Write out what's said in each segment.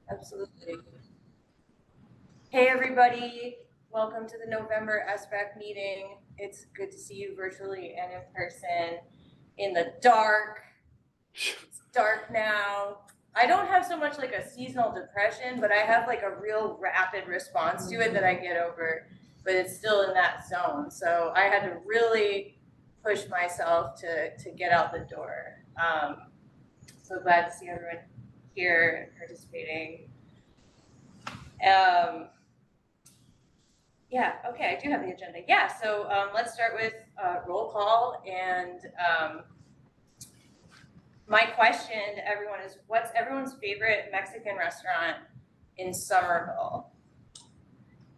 Absolutely. Hey, everybody. Welcome to the November SBAC meeting. It's good to see you virtually and in person in the dark. It's dark now. I don't have so much like a seasonal depression, but I have like a real rapid response to it that I get over, but it's still in that zone. So I had to really push myself to get out the door. So glad to see everyone here and participating. Yeah, okay, I do have the agenda. Yeah, so let's start with roll call. And my question to everyone is, what's everyone's favorite Mexican restaurant in Somerville?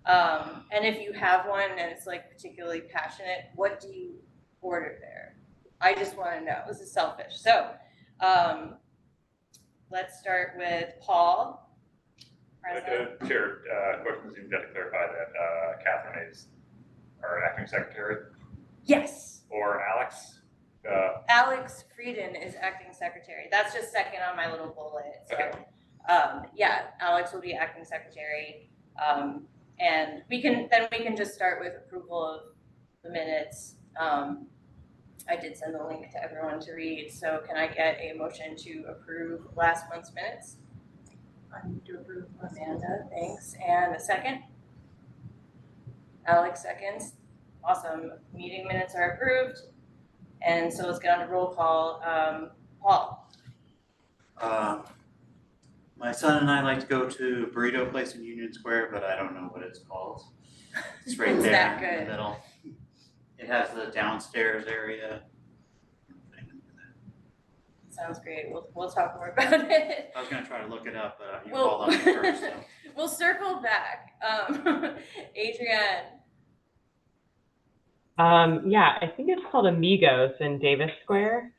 And if you have one and it's like particularly passionate, what do you order there? I just want to know. This is selfish. So let's start with Paul. Chair, questions, you've got to clarify that Catherine is our acting secretary. Yes. Or Alex. Alex Frieden is acting secretary. That's just second on my little bullet. So, okay. Yeah, Alex will be acting secretary, and we can just start with approval of the minutes. I did send the link to everyone to read. So, can I get a motion to approve last month's minutes? I need to approve. Amanda, thanks. And a second? Alex seconds. Awesome. Meeting minutes are approved. And so let's get on to roll call. Paul. My son and I like to go to a burrito place in Union Square, but I don't know what it's called. It's right there in the middle. It has the downstairs area. Sounds great. We'll talk more about it. I was going to try to look it up, but you called on me first. So. We'll circle back. Adrienne. Yeah, I think it's called Amigos in Davis Square.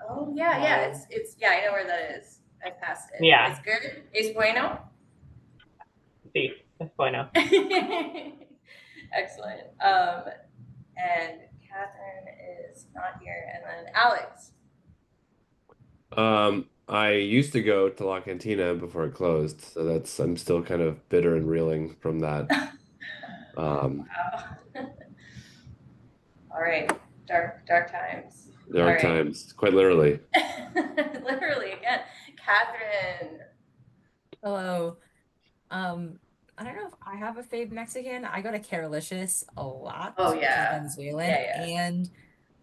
Oh yeah. It's yeah, I know where that is. I passed it. Yeah. It's good. Es bueno. Sí, es bueno. Excellent. And Catherine is not here, and then Alex. I used to go to La Cantina before it closed, so I'm still kind of bitter and reeling from that. Wow. All right, dark times. Dark times, quite literally. Literally again. Catherine. Hello. I don't know if I have a fave Mexican. I go to Carolicious a lot. Oh which yeah. is Venezuelan, Yeah. and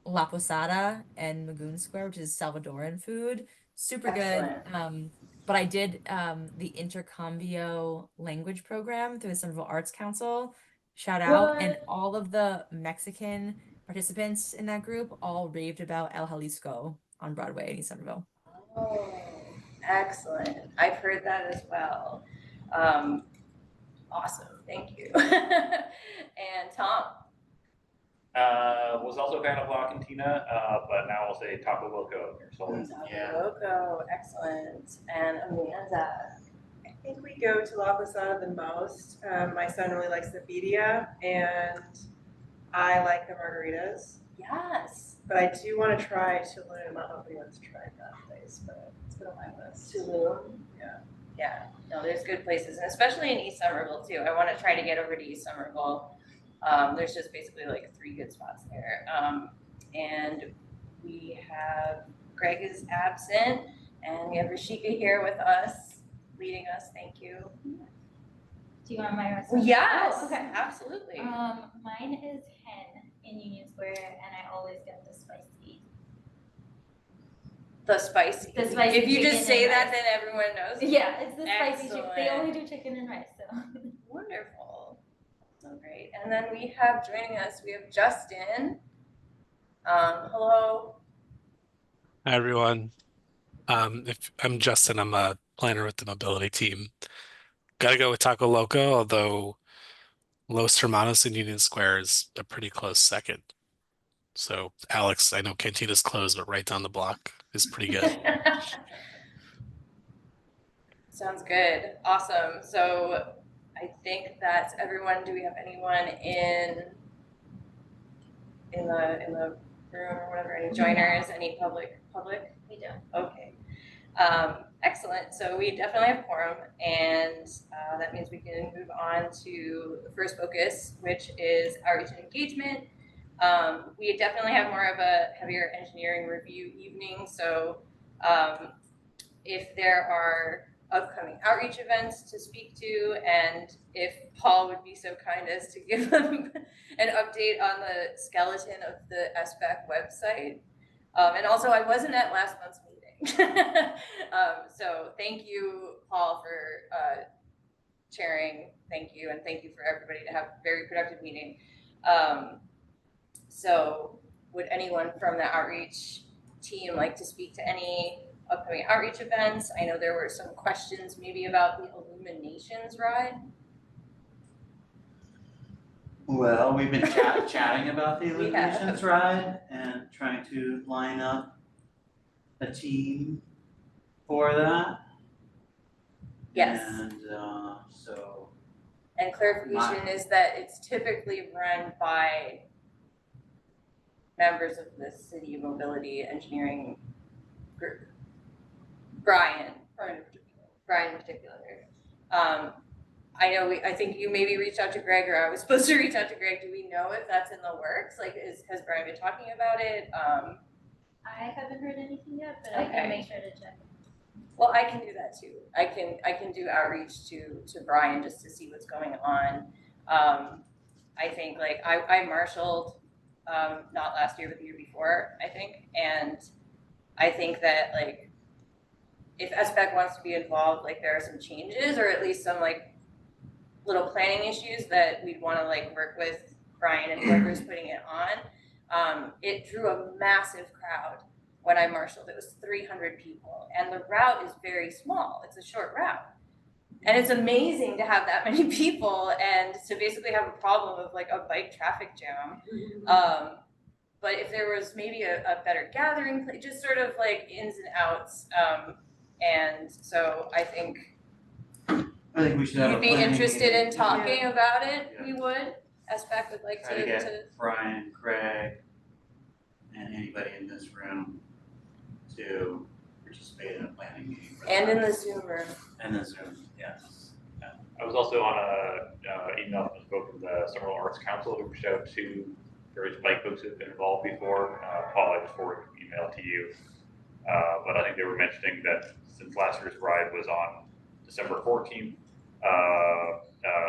La Posada and Magoon Square, which is Salvadoran food. Super Excellent. good. But I did the Intercambio language program through the Somerville Arts Council. Shout out. And all of the Mexican participants in that group all raved about El Jalisco on Broadway in Somerville. Oh, excellent. I've heard that as well. Awesome. Thank you. And Tom. Was also a fan of La Cantina, but now I'll say Taco Loco. Loco, excellent. And Amanda. I think we go to La Posada the most. My son really likes the birria, and I like the margaritas. Yes. But I do want to try Tulum. I hope anyone's tried that place, but it's been on my list. Tulum? Yeah. Yeah. No, there's good places, and especially in East Somerville too. I want to try to get over to East Somerville. There's just basically like 3 good spots there. And we have Greg is absent, and we have Rashika here with us, leading us. Thank you. Do you want my recipe? Yes. Oh, okay. Absolutely. Mine is hen in Union Square, and I always get the spicy. The spicy. The spicy. If you just say that, rice. then everyone knows. Yeah, it's the spicy. Excellent. They only do chicken and rice, so. Wonderful. So great. And then we have joining us, we have Justin. Hello. Hi, everyone. If I'm Justin, I'm a planner with the mobility team. Gotta go with Taco Loco, although Los Hermanos in Union Square is a pretty close second. So Alex, I know Cantina's closed, but right down the block is pretty good. Sounds good. Awesome. So I think that's everyone. Do we have anyone in the room or whatever? Any joiners? Any public? We don't. Okay. Excellent. So we definitely have quorum, and that means we can move on to the first focus, which is outreach and engagement. We definitely have more of a heavier engineering review evening. So if there are upcoming outreach events to speak to, and if Paul would be so kind as to give them an update on the skeleton of the SBAC website. And also, I wasn't at last month's meeting. So thank you, Paul, for chairing. Thank you, and thank you for everybody to have a very productive meeting. So would anyone from the outreach team like to speak to any upcoming outreach events? I know there were some questions maybe about the Illuminations ride. Well, we've been chatting about the We have. Illuminations ride and trying to line up a team for that. Yes. And so. And clarification is that it's typically run by members of the City Mobility Engineering Group. Brian in particular. I know I think you maybe reached out to Greg, or I was supposed to reach out to Greg. Do we know if that's in the works? Like, has Brian been talking about it? I haven't heard anything yet, but Okay. I can make sure to check. Well, I can do that too. I can do outreach to Brian just to see what's going on. I think like I marshaled not last year but the year before, I think, and I think that like if SBAC wants to be involved, like there are some changes or at least some like little planning issues that we'd want to like work with Brian and whoever's putting it on. It drew a massive crowd when I marshaled. It was 300 people, and the route is very small. It's a short route, and it's amazing to have that many people and to basically have a problem of like a bike traffic jam. But if there was maybe a better gathering place, just sort of like ins and outs, and so I think we should have you'd a be planning interested meeting. in talking about it. Yeah. We would. SBAC would like Try to get Brian, Craig, and anybody in this room to participate in a planning meeting. And in the Zoom room. And the Zoom, yes. Yeah. I was also on a email that spoke from the Somerville Arts Council who reached out to various bike folks who have been involved before. Paul, I just forwarded an email to you. But I think they were mentioning that since last year's ride was on December 14th,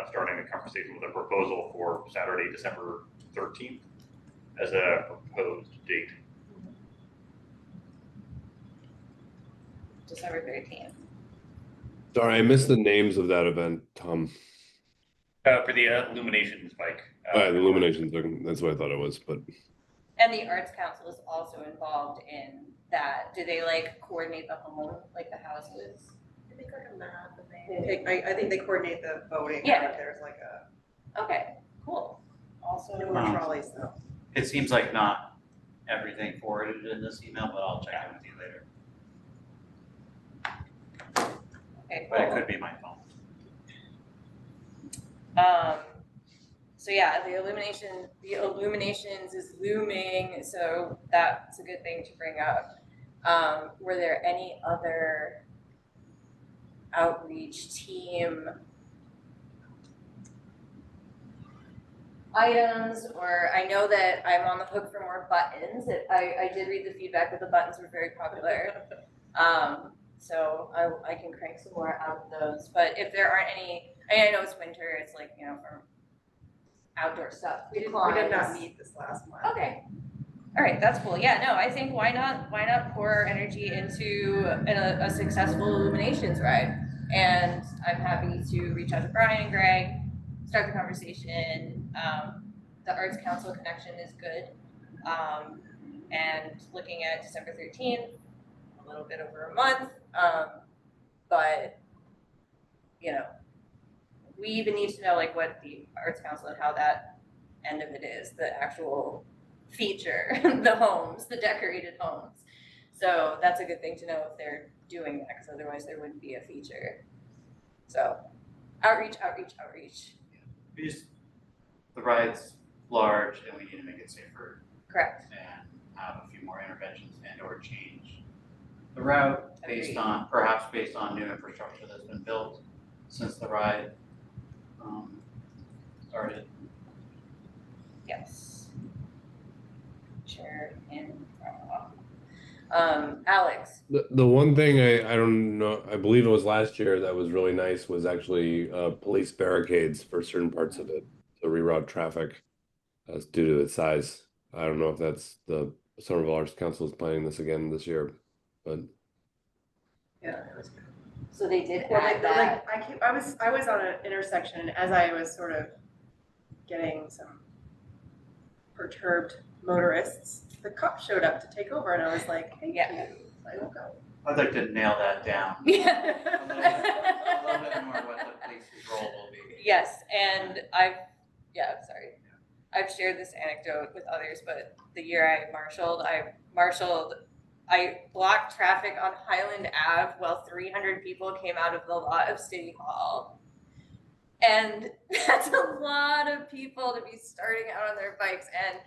starting a conversation with a proposal for Saturday, December 13th as a proposed date. December 13th. Sorry, I missed the names of that event, Tom. For the Illuminations bike. The Illuminations, that's what I thought it was, but. And the Arts Council is also involved in that. Do they like coordinate the home, like the houses? I think like a map, and I think they coordinate the voting. Yeah. Like there's like a. Okay, cool. Also, No more trolleys though. It seems like not everything forwarded in this email, but I'll check in with you later. okay, But it cool. could be my phone. So yeah, the Illuminations is looming, so that's a good thing to bring up. Were there any other outreach team items, or I know that I'm on the hook for more buttons. I did read the feedback that the buttons were very popular. So I can crank some more out of those. But if there aren't any, I know it's winter, it's like, you know, for outdoor stuff. We did not meet this last month. Okay. All right, that's cool. Yeah, no, I think why not pour our energy into a successful Illuminations ride? And I'm happy to reach out to Brian and Greg, start the conversation. The Arts Council connection is good. And looking at December 13th, a little bit over a month. But, you know, we even need to know like what the Arts Council and how that end of it is, the actual feature, the homes, the decorated homes. So that's a good thing to know if they're doing that, because otherwise there wouldn't be a feature. So outreach. The ride's large and we need to make it safer Correct. and have a few more interventions and or change the route based on, perhaps based on new infrastructure that's been built since the ride started. Yes. Chair and Alex. The one thing I don't know, I believe it was last year that was really nice was actually police barricades for certain parts of it to reroute traffic due to its size. I don't know if that's the Somerville Arts Council is planning this again this year, but Yeah, it was good. So they did Well, add that. I was on an intersection, and as I was sort of getting some perturbed motorists, the cop showed up to take over, and I was like, "Thank you." I will go. I'd like to nail that down. Yeah. A little bit more what the police's role will be. Yes, and I've shared this anecdote with others, but the year I blocked traffic on Highland Ave while 300 people came out of the lot of City Hall. And that's a lot of people to be starting out on their bikes, and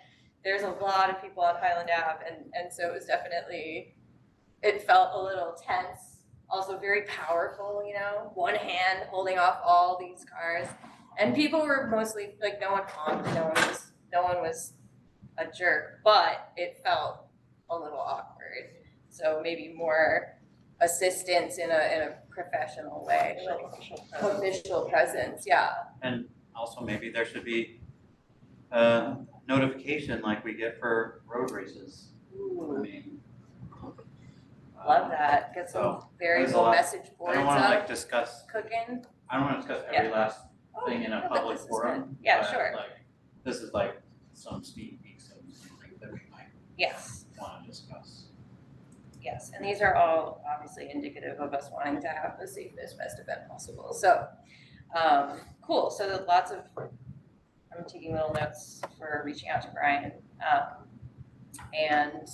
there's a lot of people on Highland Ave, and so it was definitely, it felt a little tense, also very powerful, you know, one hand holding off all these cars, and people were mostly, like, no one honked, no one was a jerk, but it felt a little awkward, so maybe more assistance in a professional way, like official presence, yeah. And also maybe there should be notification like we get for road races. I mean, Love that. Get some variable message boards I don't want to like discuss. Cooking. I don't want to discuss every last thing in a public forum. Yeah, but, sure. Like, this is like some sneak peeks of something that we might want to discuss. Yes, and these are all obviously indicative of us wanting to have the safest, best event possible. So, cool. So there's lots of, I'm taking little notes for reaching out to Brian. And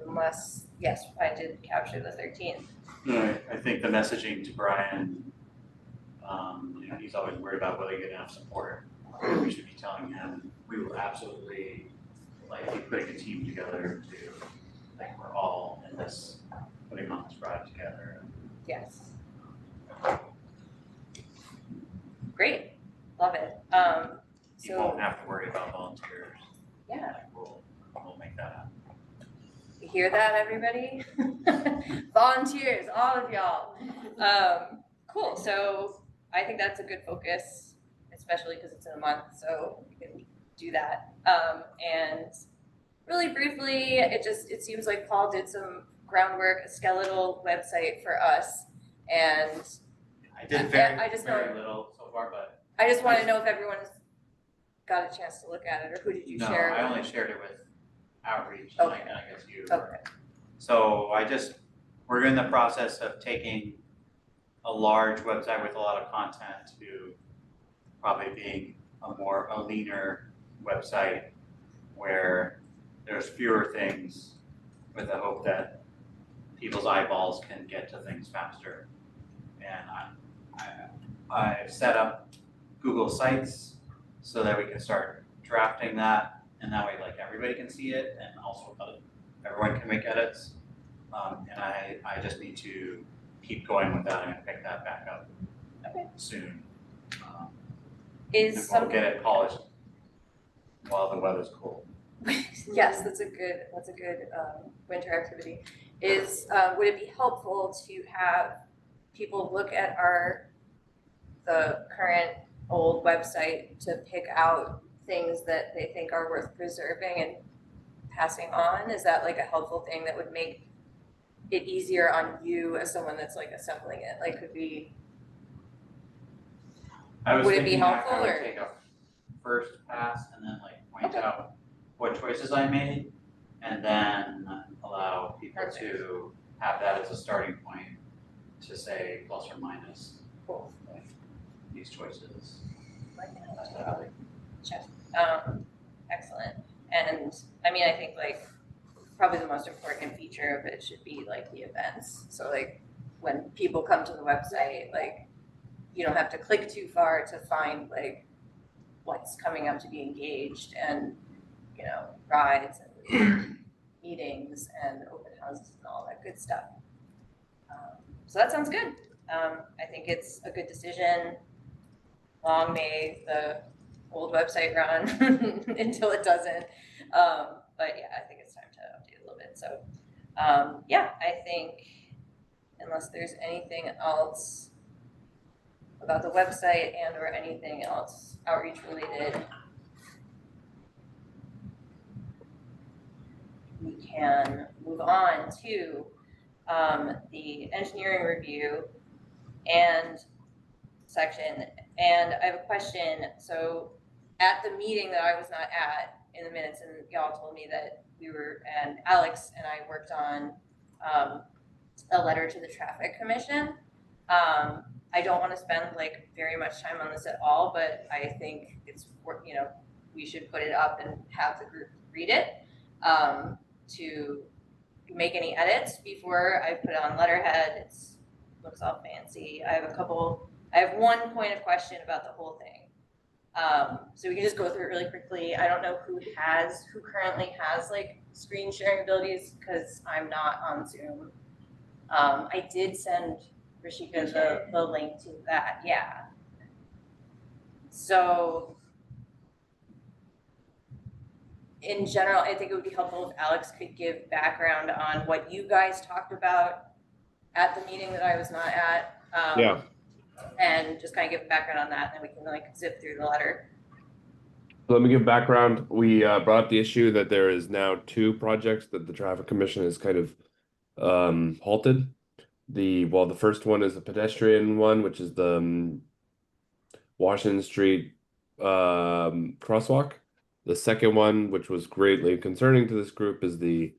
unless, yes, I did capture the 13th. No, I think the messaging to Brian, you know, he's always worried about whether you get enough support. We should be telling him we will absolutely like be putting a team together to, like, we're all in this, putting on this ride together. Yes. Great, love it. You won't have to worry about volunteers. Yeah. Like, we'll make that happen. You hear that, everybody? Volunteers, all of y'all. Cool, so I think that's a good focus, especially because it's in a month, so we can do that. And really briefly, it seems like Paul did some groundwork, a skeletal website for us, and I did very little so far, but I just want to know if everyone's got a chance to look at it, or who did you share? No, I only shared it with Outreach, okay. and I guess you. Okay. So we're in the process of taking a large website with a lot of content to probably being a leaner website where there's fewer things with the hope that people's eyeballs can get to things faster. And I've set up Google Sites so that we can start drafting that, and that way like everybody can see it, and also everyone can make edits. And I just need to keep going with that. I'm gonna pick that back up soon. We'll get it polished while the weather's cold. Yes, that's a good winter activity. Would it be helpful to have people look at the current old website to pick out things that they think are worth preserving and passing on? Is that like a helpful thing that would make it easier on you as someone that's like assembling it? Like, would it be helpful? I would take a first pass and then like point out what choices I made, and then allow people to have that as a starting point to say plus or minus these choices. Excellent. And I mean, I think like probably the most important feature of it should be like the events. So like when people come to the website, like you don't have to click too far to find like what's coming up to be engaged, and you know, rides and meetings and open houses and all that good stuff. So that sounds good. I think it's a good decision. Long may the old website run until it doesn't. But yeah, I think it's time to update a little bit. So yeah, I think unless there's anything else about the website and or anything else outreach related, we can move on to the engineering review and section. And I have a question. So at the meeting that I was not at in the minutes, and y'all told me that we were, and Alex and I worked on a letter to the traffic commission. I don't want to spend like very much time on this at all, but I think it's, you know, we should put it up and have the group read it to make any edits before I put it on letterhead. It looks all fancy. I have one point of question about the whole thing. So we can just go through it really quickly. I don't know who currently has like screen sharing abilities because I'm not on Zoom. I did send Rashika the link to that, yeah. So in general, I think it would be helpful if Alex could give background on what you guys talked about at the meeting that I was not at. Yeah. And just kind of give background on that, and then we can like zip through the letter. Let me give background. We brought up the issue that there is now 2 projects that the Traffic Commission has kind of halted. The first one is a pedestrian one, which is the Washington Street crosswalk. The second one, which was greatly concerning to this group, is the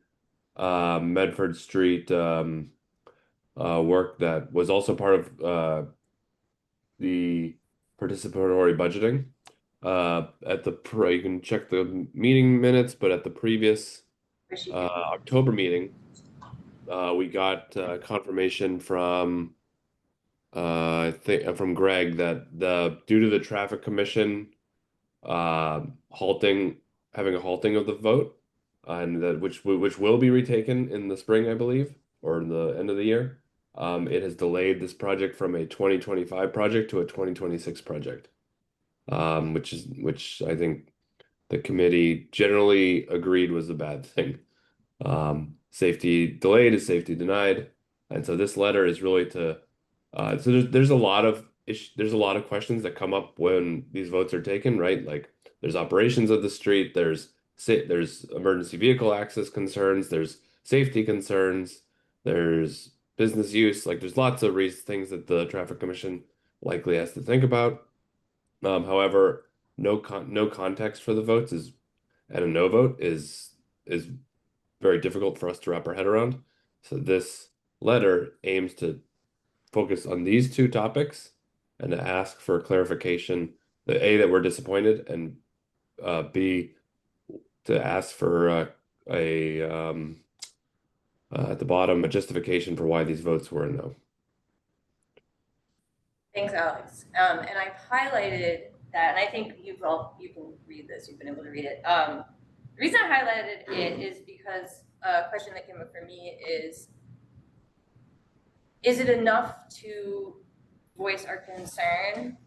Medford Street work that was also part of the participatory budgeting. You can check the meeting minutes, but at the previous October meeting, we got confirmation from I think from Greg that due to the Traffic Commission having a halting of the vote, and that which will be retaken in the spring, I believe, or in the end of the year. It has delayed this project from a 2025 project to a 2026 project, which I think the committee generally agreed was a bad thing. Safety delayed is safety denied, and so this letter is really to. So there's a lot of questions that come up when these votes are taken, right? Like there's operations of the street, there's emergency vehicle access concerns, there's safety concerns, there's business use. Like there's lots of things that the Traffic Commission likely has to think about. However, no context for the votes and a no vote is very difficult for us to wrap our head around. So this letter aims to focus on these 2 topics and to ask for clarification, that we're disappointed, and B, to ask for at the bottom a justification for why these votes were a no. Thanks, Alex. And I've highlighted that, and I think you can read this, you've been able to read it. The reason I highlighted it is because a question that came up for me is it enough to voice our concern?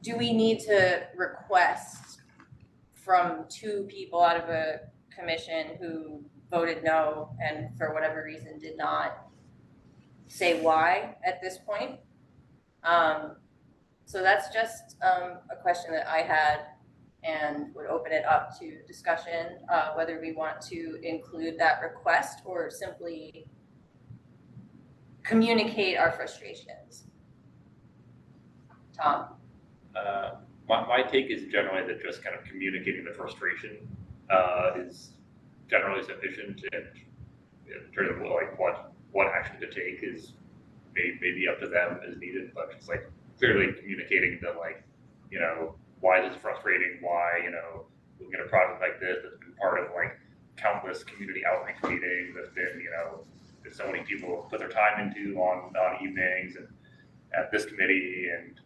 Do we need to request from 2 people out of a commission who voted no and for whatever reason did not say why at this point? So that's just a question that I had and would open it up to discussion, whether we want to include that request or simply communicate our frustrations. Tom? My take is generally that just kind of communicating the frustration is generally sufficient, and in terms of like what action to take is maybe up to them as needed, but it's like clearly communicating that, like, you know, why this is frustrating, why, you know, looking at a project like this that's been part of like countless community outreach meetings that's been, you know, that so many people put their time into on evenings and at this committee, and,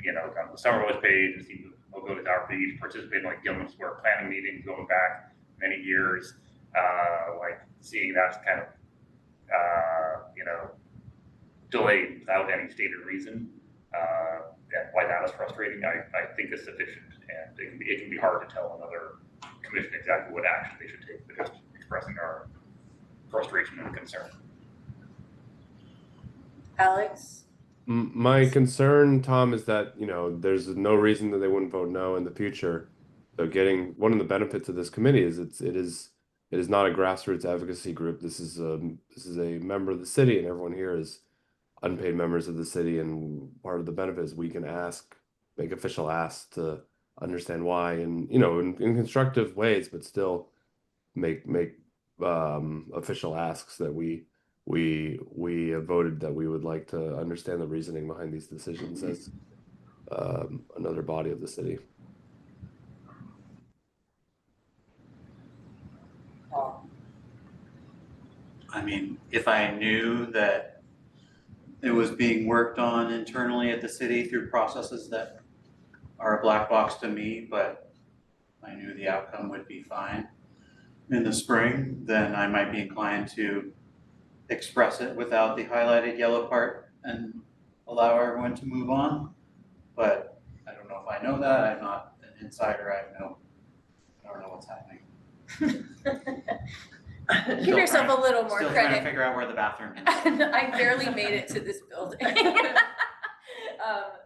you know, on the Somerville page, and see Mobility Outreach, participate in like Gilman Square planning meetings going back many years, like seeing that kind of, you know, delayed without any stated reason. And why that is frustrating, I think is sufficient, and it can be hard to tell another commission exactly what action they should take, but just expressing our frustration and concern. Alex? My concern, Tom, is that, there's no reason that they wouldn't vote no in the future. So one of the benefits of this committee is it is not a grassroots advocacy group. This is a member of the city, and everyone here is unpaid members of the city, and part of the benefit is we can make official asks to understand why, and in constructive ways, but still make official asks that we have voted that we would like to understand the reasoning behind these decisions as another body of the city. I mean, if I knew that it was being worked on internally at the city through processes that are a black box to me, but I knew the outcome would be fine in the spring, then I might be inclined to express it without the highlighted yellow part and allow everyone to move on. But I don't know if I know that. I'm not an insider. I don't know what's happening. Give yourself a little more Still credit. trying to figure out where the bathroom is. I barely made it to this building.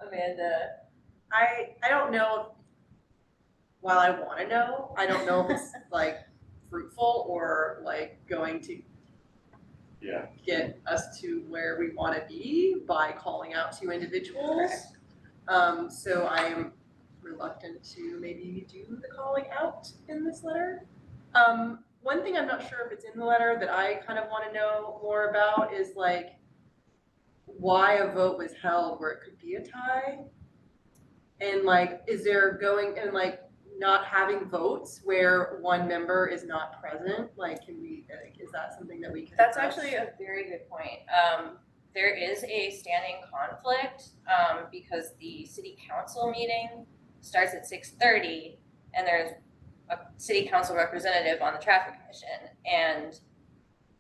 Amanda? I don't know, while I want to know, I don't know if it's like fruitful or like going to get us to where we want to be by calling out to individuals. So I am reluctant to maybe do the calling out in this letter. One thing I'm not sure if it's in the letter that I kind of want to know more about is like why a vote was held where it could be a tie. And like, is there going and like not having votes where one member is not present? Like, is that something that we can That's address? actually a very good point. There is a standing conflict because the city council meeting starts at 6:30 and there's a city council representative on the traffic commission, and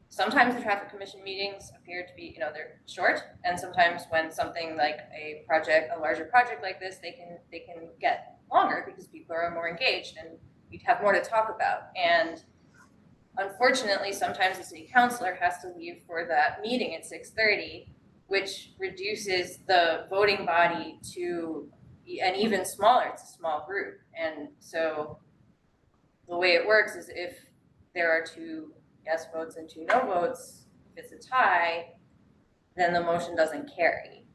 sometimes the traffic commission meetings appear to be, they're short, and sometimes when something like a larger project like this, they can get longer because people are more engaged and we'd have more to talk about. And unfortunately, sometimes the city councilor has to leave for that meeting at 6:30, which reduces the voting body to an even smaller, it's a small group. And so the way it works is if there are 2 yes votes and 2 no votes, if it's a tie, then the motion doesn't carry.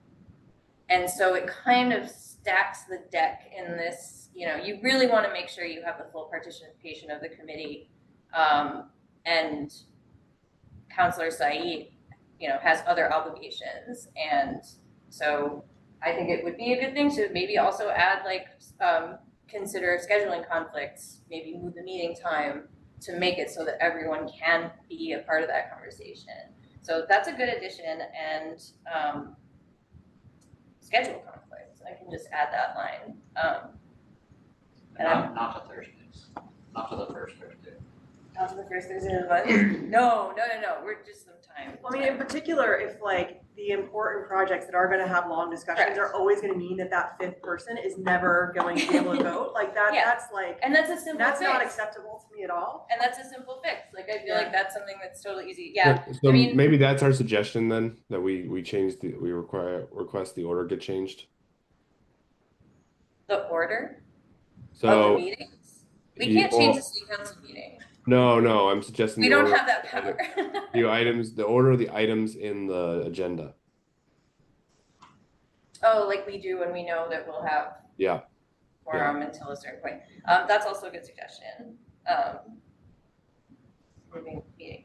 And so it kind of stacks the deck in this, you really want to make sure you have the full participation of the committee. And Councilor Said, has other obligations. And so I think it would be a good thing to maybe also add consider scheduling conflicts, maybe move the meeting time to make it so that everyone can be a part of that conversation. So that's a good addition, and schedule conflicts. I can just add that line. Not to Thursdays, not to the first Thursday. Not to the first Thursday of the month? No. We're just some time. I mean, in particular, if like the important projects that are going to have long discussions are always going to mean that 5th person is never going to be able to vote, like that. Yeah. That's like, and that's a simple that's fix. not acceptable to me at all. And that's a simple fix. Like I feel like that's something that's totally easy. So maybe that's our suggestion then, that we change we request the order get changed. The order So of the meetings? We can't change the city council meeting. No, I'm suggesting We don't have that power. the order of the items in the agenda. Oh, like we do when we know that we'll have quorum until a certain point. That's also a good suggestion. Moving meeting.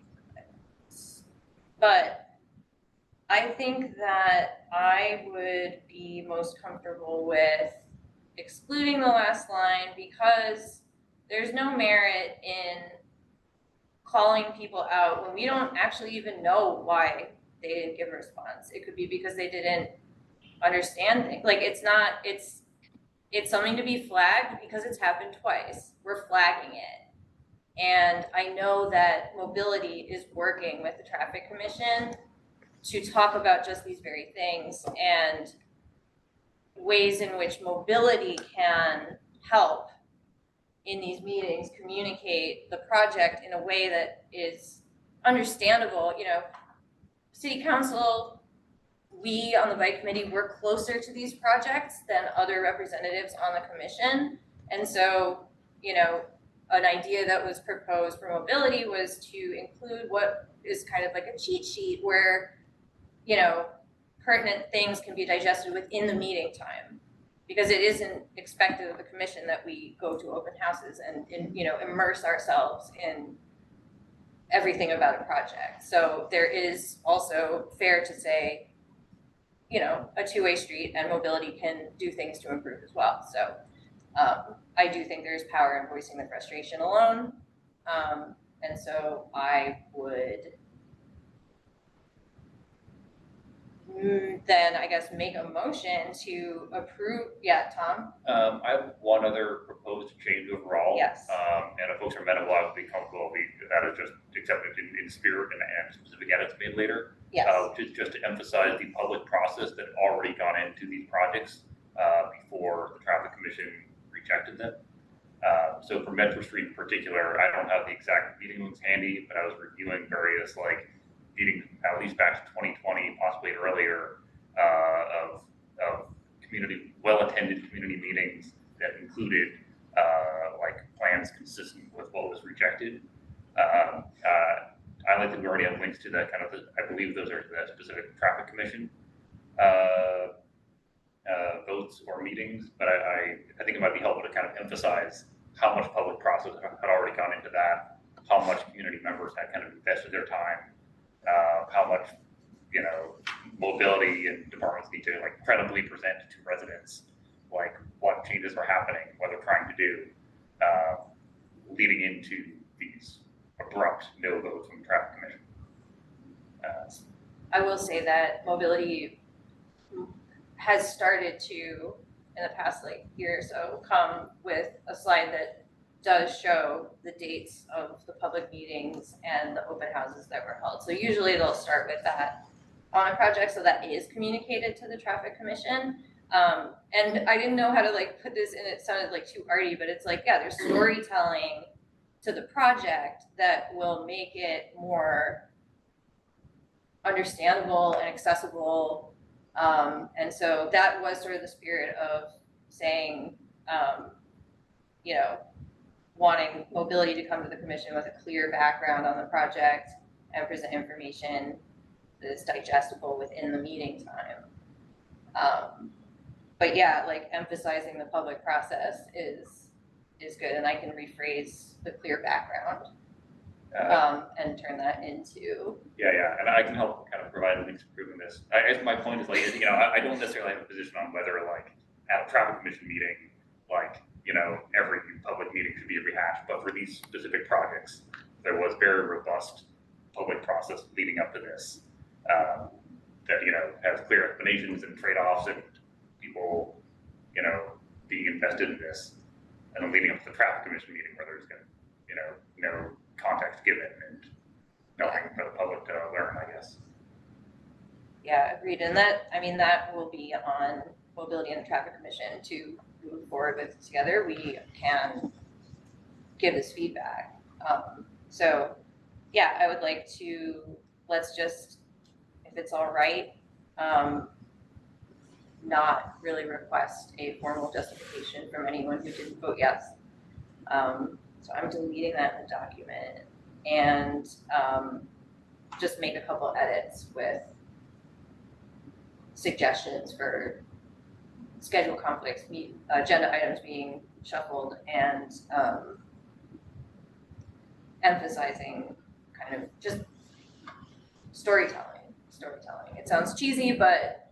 But I think that I would be most comfortable with excluding the last line because there's no merit in calling people out when we don't actually even know why they didn't give a response. It could be because they didn't understand things. Like it's something to be flagged because it's happened twice. We're flagging it. And I know that mobility is working with the traffic commission to talk about just these very things and ways in which mobility can help in these meetings communicate the project in a way that is understandable. You know, city council, we on the bike committee work closer to these projects than other representatives on the commission. And so, you know, an idea that was proposed for mobility was to include what is kind of like a cheat sheet where, you know, pertinent things can be digested within the meeting time. Because it isn't expected of the commission that we go to open houses and you know, immerse ourselves in everything about a project. So there is also fair to say, you know, a two-way street, and mobility can do things to improve as well. So I do think there's power in voicing the frustration alone. And so I would then I guess make a motion to approve. Yeah, Tom? I have one other proposed change overall. Yes. And if folks are amenable, I would be comfortable, that is just accepted in spirit and specific edits made later. Yes. Just to emphasize the public process that already gone into these projects before the traffic commission rejected them. So for Medford Street in particular, I don't have the exact meeting notes handy, but I was reviewing various like meetings at least back to 2020, possibly earlier, of community, well-attended community meetings that included like plans consistent with what was rejected. I like that we already have links to that kind of, I believe those are the specific traffic commission votes or meetings, but I think it might be helpful to kind of emphasize how much public process had already gone into that, how much community members had kind of invested their time, how much, you know, mobility and departments need to like credibly present to residents, like what changes are happening, what they're trying to do, leading into these abrupt no votes from the traffic commission. I will say that mobility has started to, in the past like year or so, come with a slide that does show the dates of the public meetings and the open houses that were held. So usually they'll start with that on a project, so that is communicated to the traffic commission. And I didn't know how to like put this in, it sounded like too arty, but it's like, yeah, there's storytelling to the project that will make it more understandable and accessible. And so that was sort of the spirit of saying, you know, wanting mobility to come to the commission with a clear background on the project and present information that is digestible within the meeting time. But yeah, like emphasizing the public process is good, and I can rephrase the clear background and turn that into. Yeah, and I can help kind of provide links for proving this. I guess my point is like, you know, I don't necessarily have a position on whether like at a traffic commission meeting, like, you know, every public meeting should be rehashed, but for these specific projects, there was very robust public process leading up to this that, you know, has clear explanations and trade-offs and people, you know, being invested in this, and then leading up to the traffic commission meeting where there's going to, you know, no context given and nothing for the public to learn, I guess. Yeah, agreed. And that, I mean, that will be on mobility and the traffic commission to move forward with together. We can give this feedback. So yeah, I would like to, let's just, if it's all right, not really request a formal justification from anyone who didn't vote yes. So I'm deleting that in the document and just make a couple edits with suggestions for schedule conflicts, agenda items being shuffled, and emphasizing kind of just storytelling. It sounds cheesy, but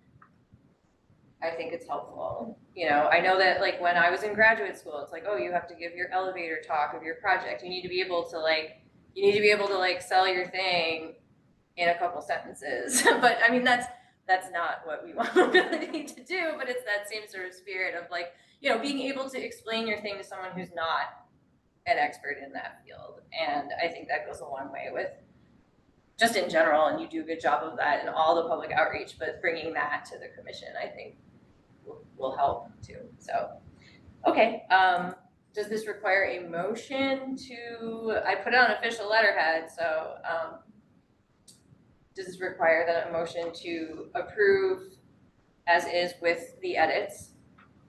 I think it's helpful. You know, I know that like when I was in graduate school, it's like, oh, you have to give your elevator talk of your project. You need to be able to like sell your thing in a couple sentences. But I mean, that's not what we want mobility to do, but it's that same sort of spirit of like, you know, being able to explain your thing to someone who's not an expert in that field. And I think that goes a long way with just in general, and you do a good job of that in all the public outreach, but bringing that to the commission, I think will help too. So, okay, does this require a motion to, I put it on official letterhead, so, does this require a motion to approve as is with the edits?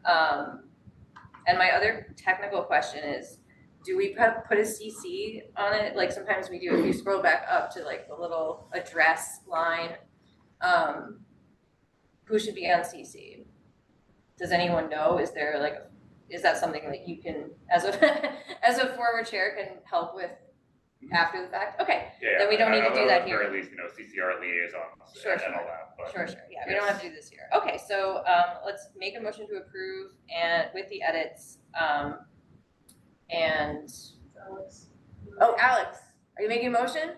And my other technical question is, do we put a CC on it? Like sometimes we do, if you scroll back up to like the little address line, who should be on CC? Does anyone know? Is there like, is that something that you can, as a, as a former chair, can help with after the fact? Okay, Yeah, then we don't need to do that here. Or at least, CCR liaisons Sure, and sure. all that. But Sure, yeah, we don't have to do this here. Okay, so, let's make a motion to approve and with the edits, and, oh, Alex, are you making a motion?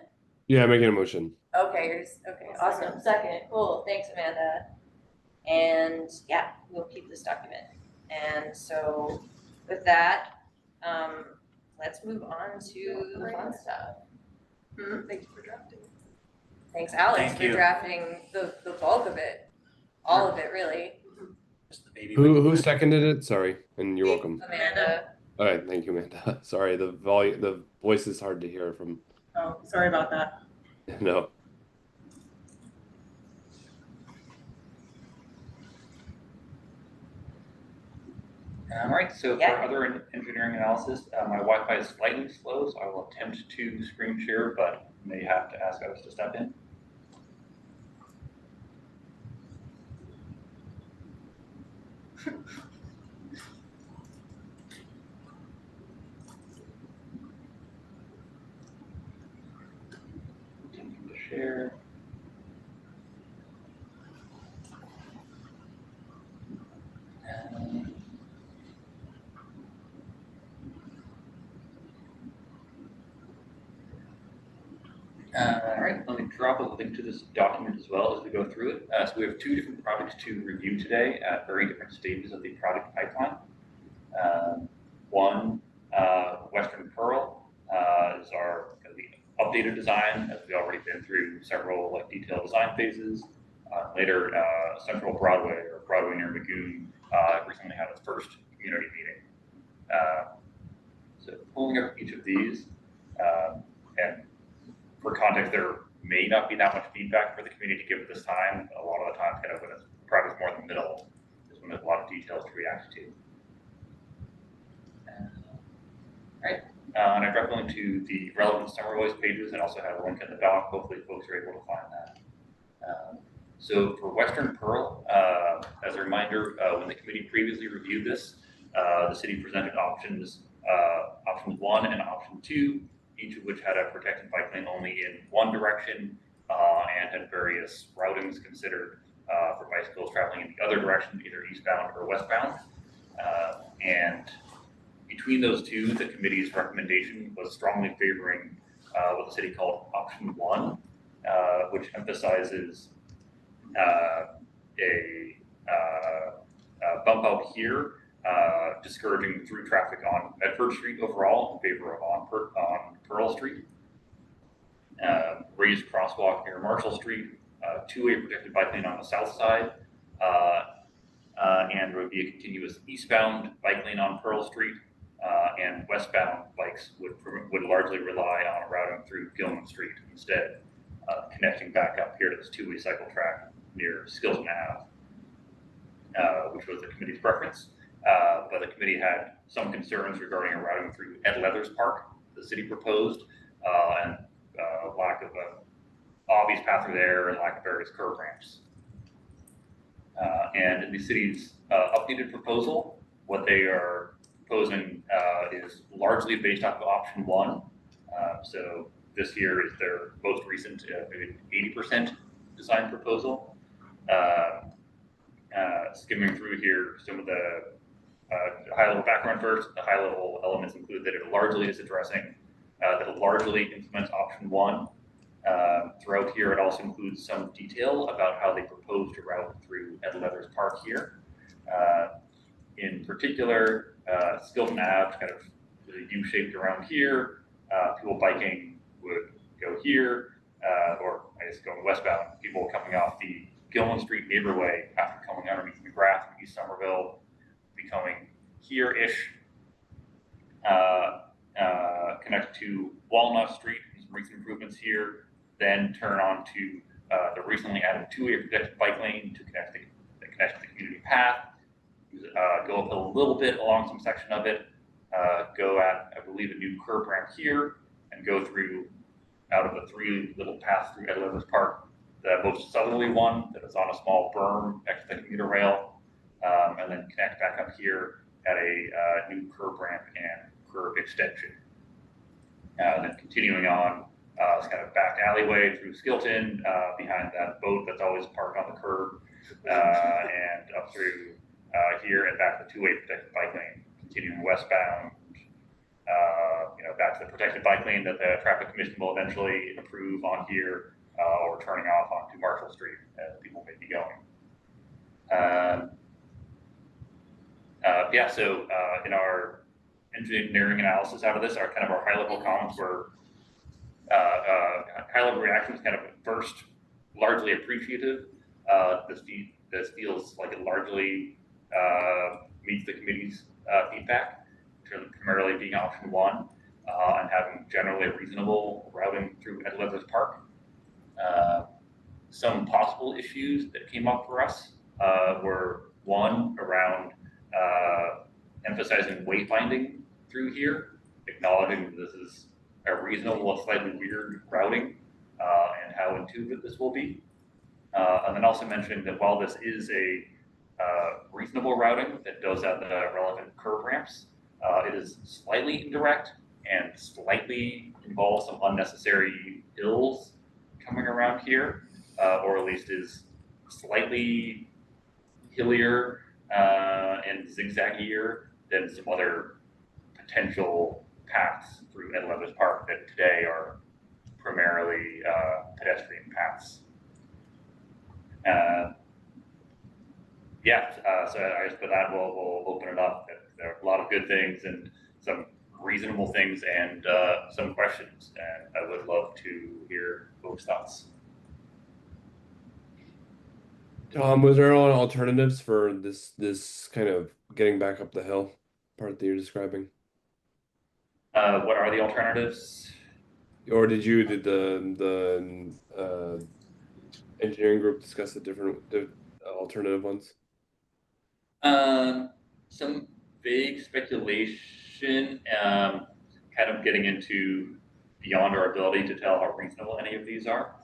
Yeah, making a motion. Okay, okay, awesome, second, cool, thanks, Amanda. And yeah, we'll keep this document. And so with that, let's move on to the fun stuff. Thank you for drafting. Thanks, Alex, Thank for you. drafting the bulk of it, all of it, really. Just the baby. Who seconded it? Sorry, and you're welcome. Amanda. All right, thank you, Amanda. Sorry, the voice is hard to hear from. Oh, sorry about that. No. All right, so Yeah. for other engineering analysis, my Wi-Fi is slightly slow, so I will attempt to screen share, but may have to ask others to step in. Attempting to share. All right, let me drop a link to this document as well as we go through it. So we have two different projects to review today at very different stages of the project pipeline. One, Western Pearl, is our the updated design, as we've already been through several detailed design phases. Later, Central Broadway or Broadway near Magoon recently had its first community meeting. So pulling up each of these, and for context, there may not be that much feedback for the community to give at this time. A lot of the time, kind of when it's project more in the middle, is when there's a lot of details to react to. Right. And I dropped a link to the relevant Somerville pages and also have a link in the doc. Hopefully folks are able to find that. So for Western Pearl, as a reminder, when the committee previously reviewed this, the city presented options, option 1 and option 2, each of which had a protected bike lane only in one direction and had various routings considered for bicycles traveling in the other direction, either eastbound or westbound. And between those two, the committee's recommendation was strongly favoring what the city called option 1, which emphasizes a bump out here, discouraging through traffic on Medford Street overall in favor of on Pearl Street. Raised crosswalk near Marshall Street, two-way protected bike lane on the south side, and there would be a continuous eastbound bike lane on Pearl Street, and westbound bikes would largely rely on routing through Gilman Street instead, connecting back up here to this two-way cycle track near Skills Ave, which was the committee's preference. But the committee had some concerns regarding a routing through Ed Leathers Park, the city proposed, and lack of an obvious path through there and lack of various curb ramps. And in the city's updated proposal, what they are proposing is largely based off of option 1. So this here is their most recent 80% design proposal. Skimming through here, some of the high-level background first. The high-level elements include that it largely is addressing, that it largely implements option 1. Throughout here, it also includes some detail about how they propose to route through Ed Leathers Park here. In particular, Skilton Ave, kind of U-shaped around here. People biking would go here. or I guess going westbound, people coming off the Gilman Street neighborway after coming underneath McGrath from East Somerville, becoming here-ish, connect to Walnut Street, some recent improvements here, then turn on to the recently added two-way protected bike lane to connect to the community path, go up a little bit along some section of it, go at, I believe, a new curb ramp here, and go through out of the three little paths through Edwards Park, the most southerly one that is on a small berm next to the commuter rail, and then connect back up here at a new curb ramp and curb extension. Then continuing on, it's kind of back alleyway through Skilton, behind that boat that's always parked on the curb, and up through here and back to the two-way protected bike lane, continuing westbound, back to the protected bike lane that the traffic commission will eventually approve on here, or turning off onto Marshall Street as people may be going. So in our engineering analysis out of this, our kind of our high-level comments were high-level reactions. Kind of first, largely appreciative. This feels like it largely meets the committee's feedback, primarily being option one, and having generally a reasonable routing through Edwards Park. Some possible issues that came up for us were one around emphasizing wayfinding through here, acknowledging that this is a reasonable, slightly weird routing, and how intuitive this will be. And then also mentioning that while this is a reasonable routing that does have the relevant curb ramps, it is slightly indirect and slightly involves some unnecessary hills coming around here, or at least is slightly hillier and zigzaggier than some other potential paths through Edwards Park that today are primarily pedestrian paths. So I guess for that we'll open it up. There are a lot of good things and some reasonable things and some questions, and I would love to hear folks' thoughts. Was there any alternatives for this kind of getting back up the hill part that you're describing? What are the alternatives? Or did the engineering group discuss the alternative ones? Some vague speculation, kind of getting into beyond our ability to tell how reasonable any of these are.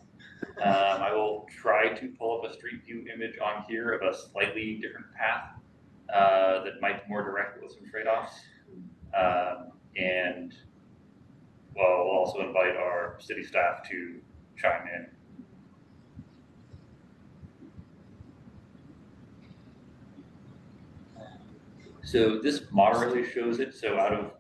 I will try to pull up a street view image on here of a slightly different path that might be more direct with some trade-offs. And we'll also invite our city staff to chime in. So this moderately shows it. So out of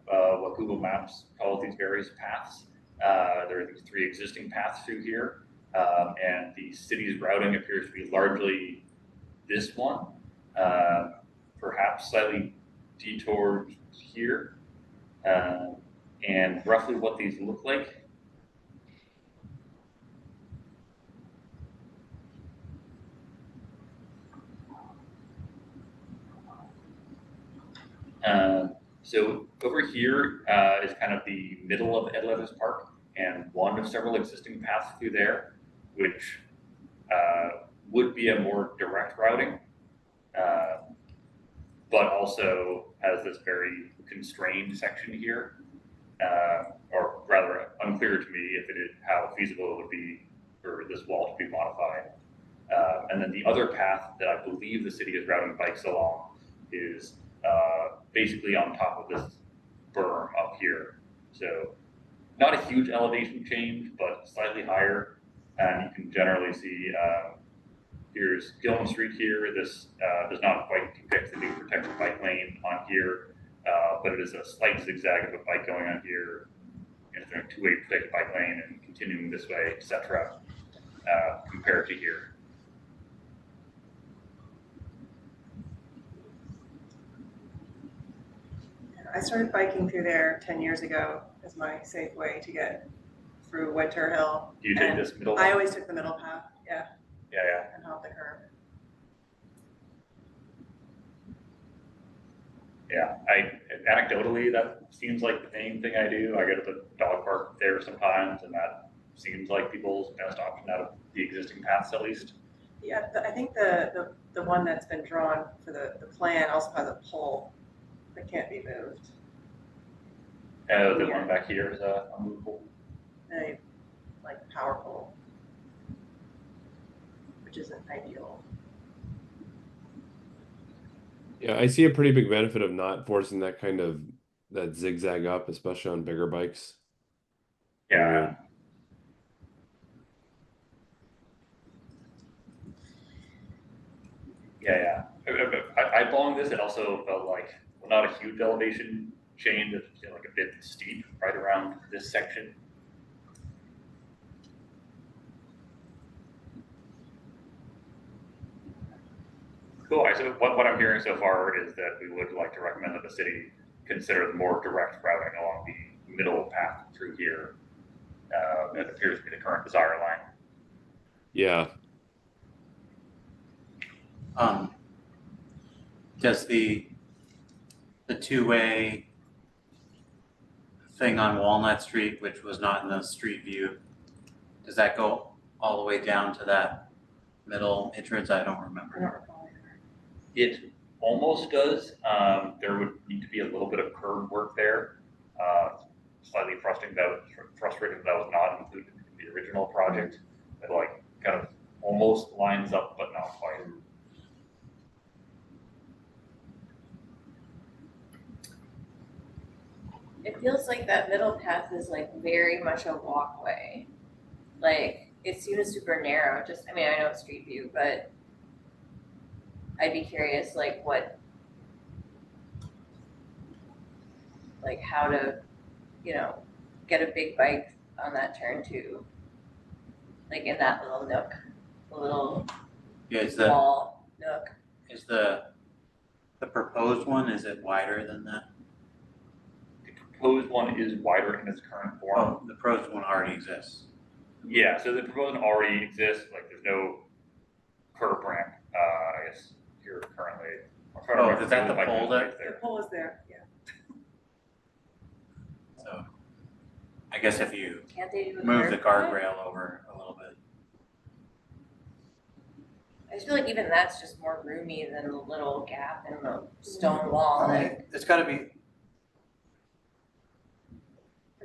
what Google Maps calls these various paths, there are these three existing paths through here. And the city's routing appears to be largely this one, perhaps slightly detoured here. And roughly what these look like. So over here is kind of the middle of Edwards Park and one of several existing paths through there, which would be a more direct routing, but also has this very constrained section here, or rather unclear to me if it is how feasible it would be for this wall to be modified. And then the other path that I believe the city is routing bikes along is basically on top of this berm up here. So not a huge elevation change, but slightly higher. And you can generally see here's Gilman Street here. This does not quite depict the new protected bike lane on here, but it is a slight zigzag of a bike going on here, and a two-way protected bike lane and continuing this way, etc. Compared to here. I started biking through there 10 years ago as my safe way to get through Winter Hill. Do you take and this middle? I always took the middle path, yeah, Yeah. and hop the curb. Yeah, anecdotally, that seems like the main thing I do. I go to the dog park there sometimes, and that seems like people's best option out of the existing paths at least. Yeah, I think the one that's been drawn for the plan also has a pole that can't be moved. The one back here is unmovable. A like power pole, which isn't ideal. Yeah, I see a pretty big benefit of not forcing that zigzag up, especially on bigger bikes. Yeah. Yeah. Along this, it also felt like, well, not a huge elevation change, it's like a bit steep right around this section. Cool. So what I'm hearing so far is that we would like to recommend that the city consider the more direct routing along the middle path through here. That appears to be the current desire line. Yeah. Does the two-way thing on Walnut Street, which was not in the street view, does that go all the way down to that middle entrance? I don't remember. I don't recall either. It almost does. There would need to be a little bit of curb work there. Slightly frustrating that was not included in the original project. It like kind of almost lines up, but not quite. It feels like that middle path is like very much a walkway. Like it seems super narrow. I mean, I know it's street view, but I'd be curious, like how to, get a big bike on that turn too. Like in that little nook, the little small nook. Is the proposed one, is it wider than that? The proposed one is wider in its current form. Oh, the proposed one already exists. Yeah, so the proposed one already exists. Like there's no curb ramp. I guess here currently. Oh, is that the pole there? The pole is there, yeah. So I guess if you Can't they do a move the curb cut? guardrail over a little bit. I just feel like even that's just more roomy than the little gap in the stone wall. Like It's gotta be,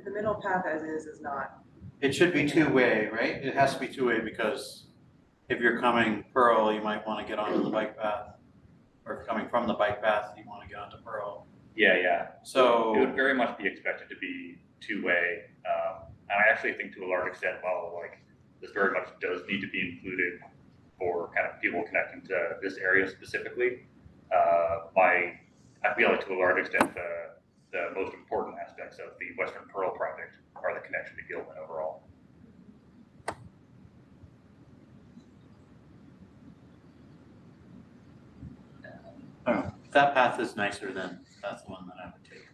The middle path as is not. it should be two-way, right? It has to be two-way because if you're coming Pearl, you might wanna get onto the bike path. Or if you're coming from the bike path, you wanna get onto Pearl. Yeah. So it would very much be expected to be two-way. And I actually think to a large extent, this very much does need to be included for kind of people connecting to this area specifically. I feel like to a large extent, the most important aspects of the Western Pearl project are the connection to Gilman overall. if that path is nicer, then that's the one that I would take.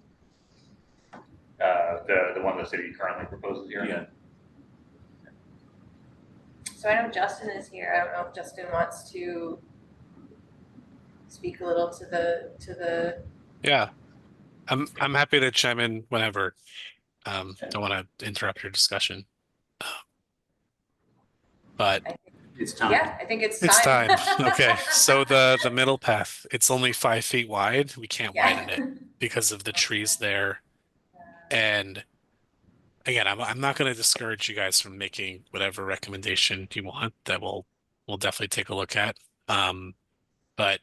The one the city currently proposes here. Yeah. So I know Justin is here. I don't know if Justin wants to speak a little to the. Yeah, I'm happy to chime in whenever. Don't want to interrupt your discussion, but It's time. Yeah, I think it's time. it's time. Okay, so the middle path, it's only 5 feet wide. We can't widen it because of the trees there. And again, I'm not going to discourage you guys from making whatever recommendation you want that we'll definitely take a look at. But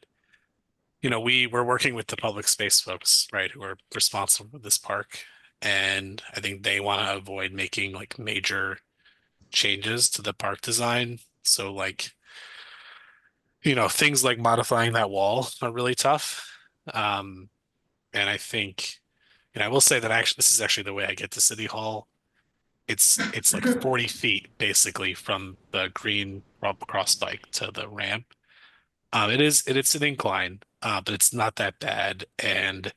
we're working with the public space folks, right, who are responsible for this park, and I think they want to avoid making like major changes to the park design. So things like modifying that wall are really tough. And I think, I will say that this is actually the way I get to City Hall. It's like 40 feet basically from the green cross bike to the ramp. It's an incline, but it's not that bad. And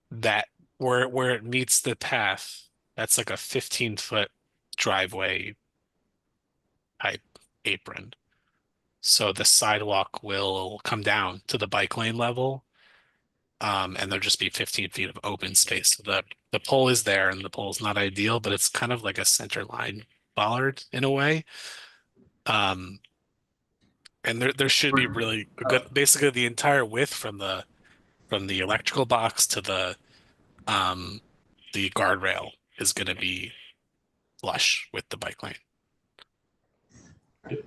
that where it meets the path, That's like a 15-foot driveway type apron. So the sidewalk will come down to the bike lane level. And there'll just be 15 feet of open space. So the pole is there and the pole is not ideal, but it's kind of like a center line bollard in a way. And there should be really a good, basically the entire width from the electrical box to the guardrail is going to be flush with the bike lane.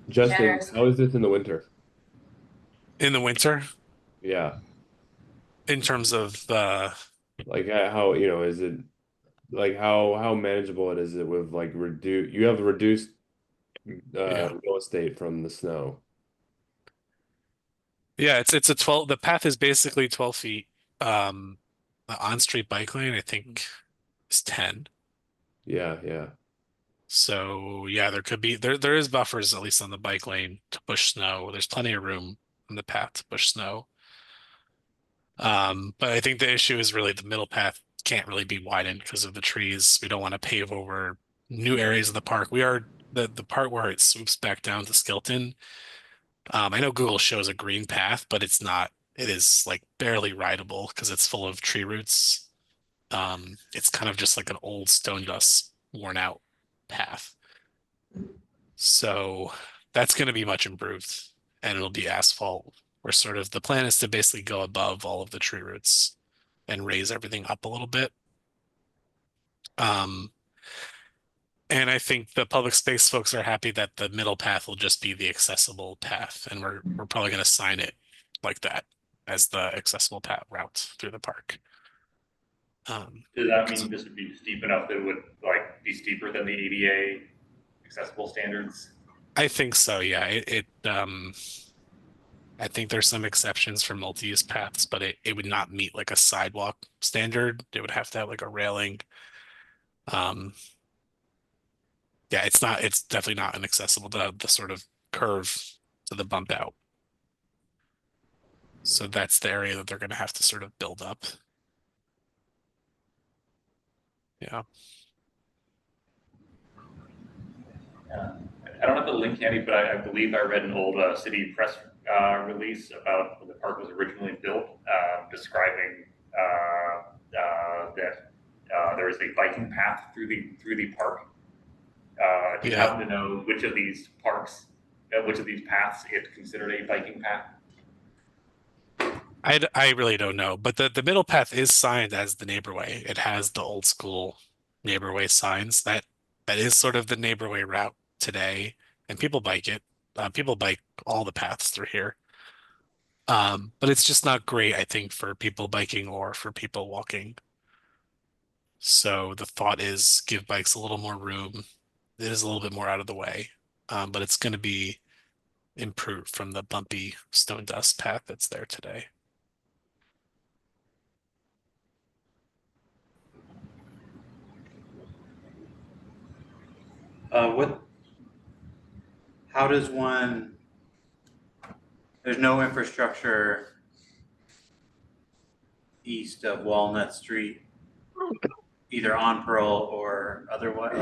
Justin, Generous. how is this in the winter? In the winter, Yeah, in terms of like how, is it like how manageable it is it with like you have reduced yeah. real estate from the snow. Yeah, it's a 12, the path is basically 12 feet. The on-street bike lane, I think, is 10. Yeah, yeah. So yeah, there is buffers at least on the bike lane to push snow. There's plenty of room on the path to push snow. But I think the issue is really the middle path can't really be widened because of the trees. We don't want to pave over new areas of the park. We are the part where it swoops back down to Skilton. I know Google shows a green path, but it's not. It is like barely rideable because it's full of tree roots. It's kind of just like an old stone dust worn out path. So that's going to be much improved and it'll be asphalt. Where sort of the plan is to basically go above all of the tree roots and raise everything up a little bit. Um, and I think the public space folks are happy that the middle path will just be the accessible path, and we're probably going to sign it like that as the accessible path route through the park. Does that mean this would be steep enough that it would like be steeper than the ADA accessible standards? I think so, yeah. I think there's some exceptions for multi-use paths, but it would not meet like a sidewalk standard. It would have to have like a railing. Yeah, it's definitely not inaccessible to the sort of curve to the bump out. So that's the area that they're going to have to sort of build up. Yeah. I don't have the link handy, but I believe I read an old city press release about when the park was originally built, describing that there is a biking path through the park. Do you happen to know which of these paths it considered a biking path? I really don't know, but the middle path is signed as the neighborway. It has the old school neighborway signs. That is sort of the neighborway route today, and people bike it. People bike all the paths through here. But it's just not great, I think, for people biking or for people walking. So the thought is give bikes a little more room. It is a little bit more out of the way, but it's going to be improved from the bumpy stone dust path that's there today. How does one, there's no infrastructure east of Walnut Street, either on Pearl or otherwise.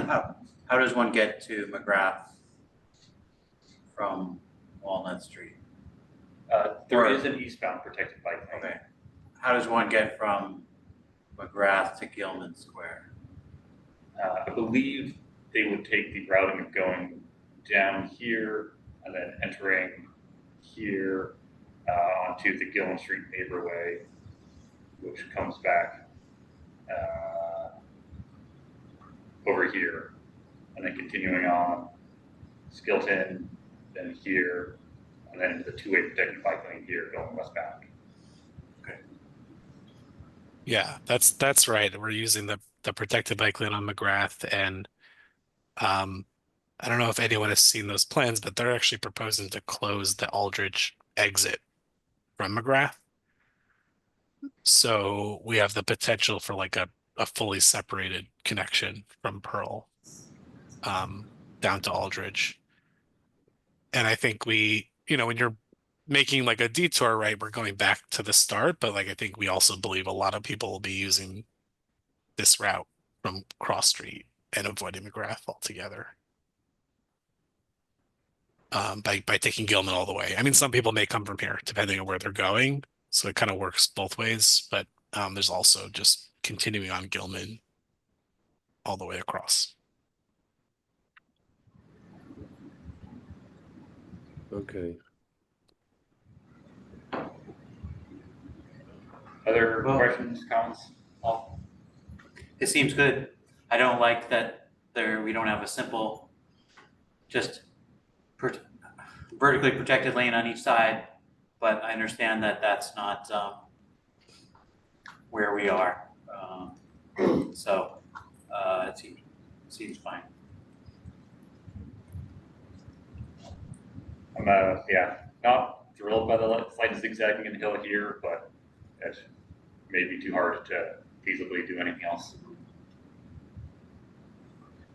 How does one get to McGrath from Walnut Street? There is an eastbound protected bike lane. Okay. How does one get from McGrath to Gilman Square? I believe they would take the routing of going down here and then entering here onto the Gilman Street neighborway, which comes back over here, and then continuing on Skilton, then here, and then into the two-way protected bike lane here going westbound. Yeah, that's right. We're using the protected bike lane on McGrath, and I don't know if anyone has seen those plans, but they're actually proposing to close the Aldridge exit from McGrath. So we have the potential for like a fully separated connection from Pearl down to Aldridge. And I think when you're making like a detour, right, we're going back to the start, but like I think we also believe a lot of people will be using this route from Cross Street and avoiding McGrath altogether. By taking Gilman all the way. I mean, some people may come from here depending on where they're going, so it kind of works both ways. But there's also just continuing on Gilman all the way across. Okay. Other questions, comments? It seems good. I don't like that we don't have a simple, just vertically protected lane on each side, but I understand that that's not where we are. So it seems fine. I'm not thrilled by the slight zigzagging in the hill here, but it may be too hard to feasibly do anything else.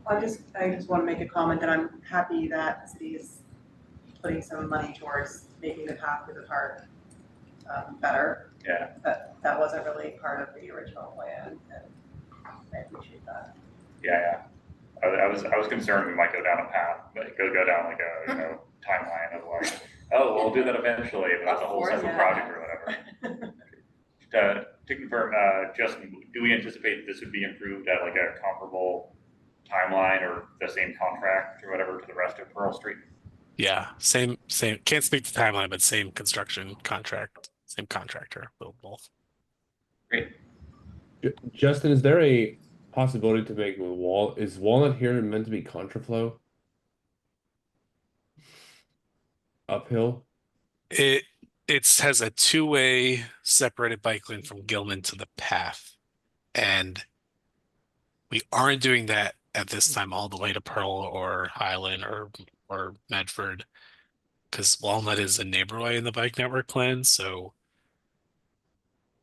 I just want to make a comment that I'm happy that the city is putting some money towards making the path through the park better. Yeah. That wasn't really part of the original plan, and I appreciate that. Yeah. I was concerned we might go down a path, but go down like a timeline of like, oh, we'll do that eventually, but that's a whole separate project or whatever. To confirm, Justin, do we anticipate this would be improved at like a comparable timeline or the same contract or whatever to the rest of Pearl Street? Yeah, same. Can't speak to timeline, but same construction contract, same contractor, build both. Great. Justin, is there a possibility to make is Walnut here meant to be contraflow? Uphill? It has a two-way separated bike lane from Gilman to the path, and we aren't doing that at this time all the way to Pearl or Highland or Medford, because Walnut is a neighborhood in the bike network plan. So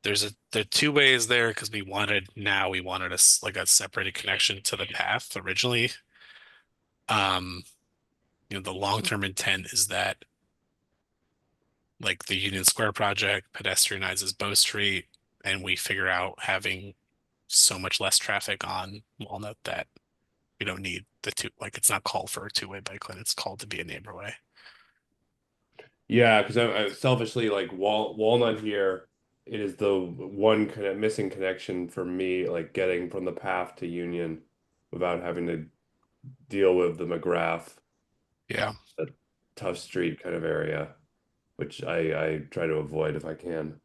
there are two ways there because we wanted a separated connection to the path originally. The long-term intent is that like the Union Square project pedestrianizes Bow Street, and we figure out having so much less traffic on Walnut that we don't need it's not called for a two-way bike lane, it's called to be a neighborway. Yeah, because I selfishly like Walnut here. It is the one kind of missing connection for me, like getting from the path to Union without having to deal with the McGrath, Yeah. a tough street kind of area, which I try to avoid if I can.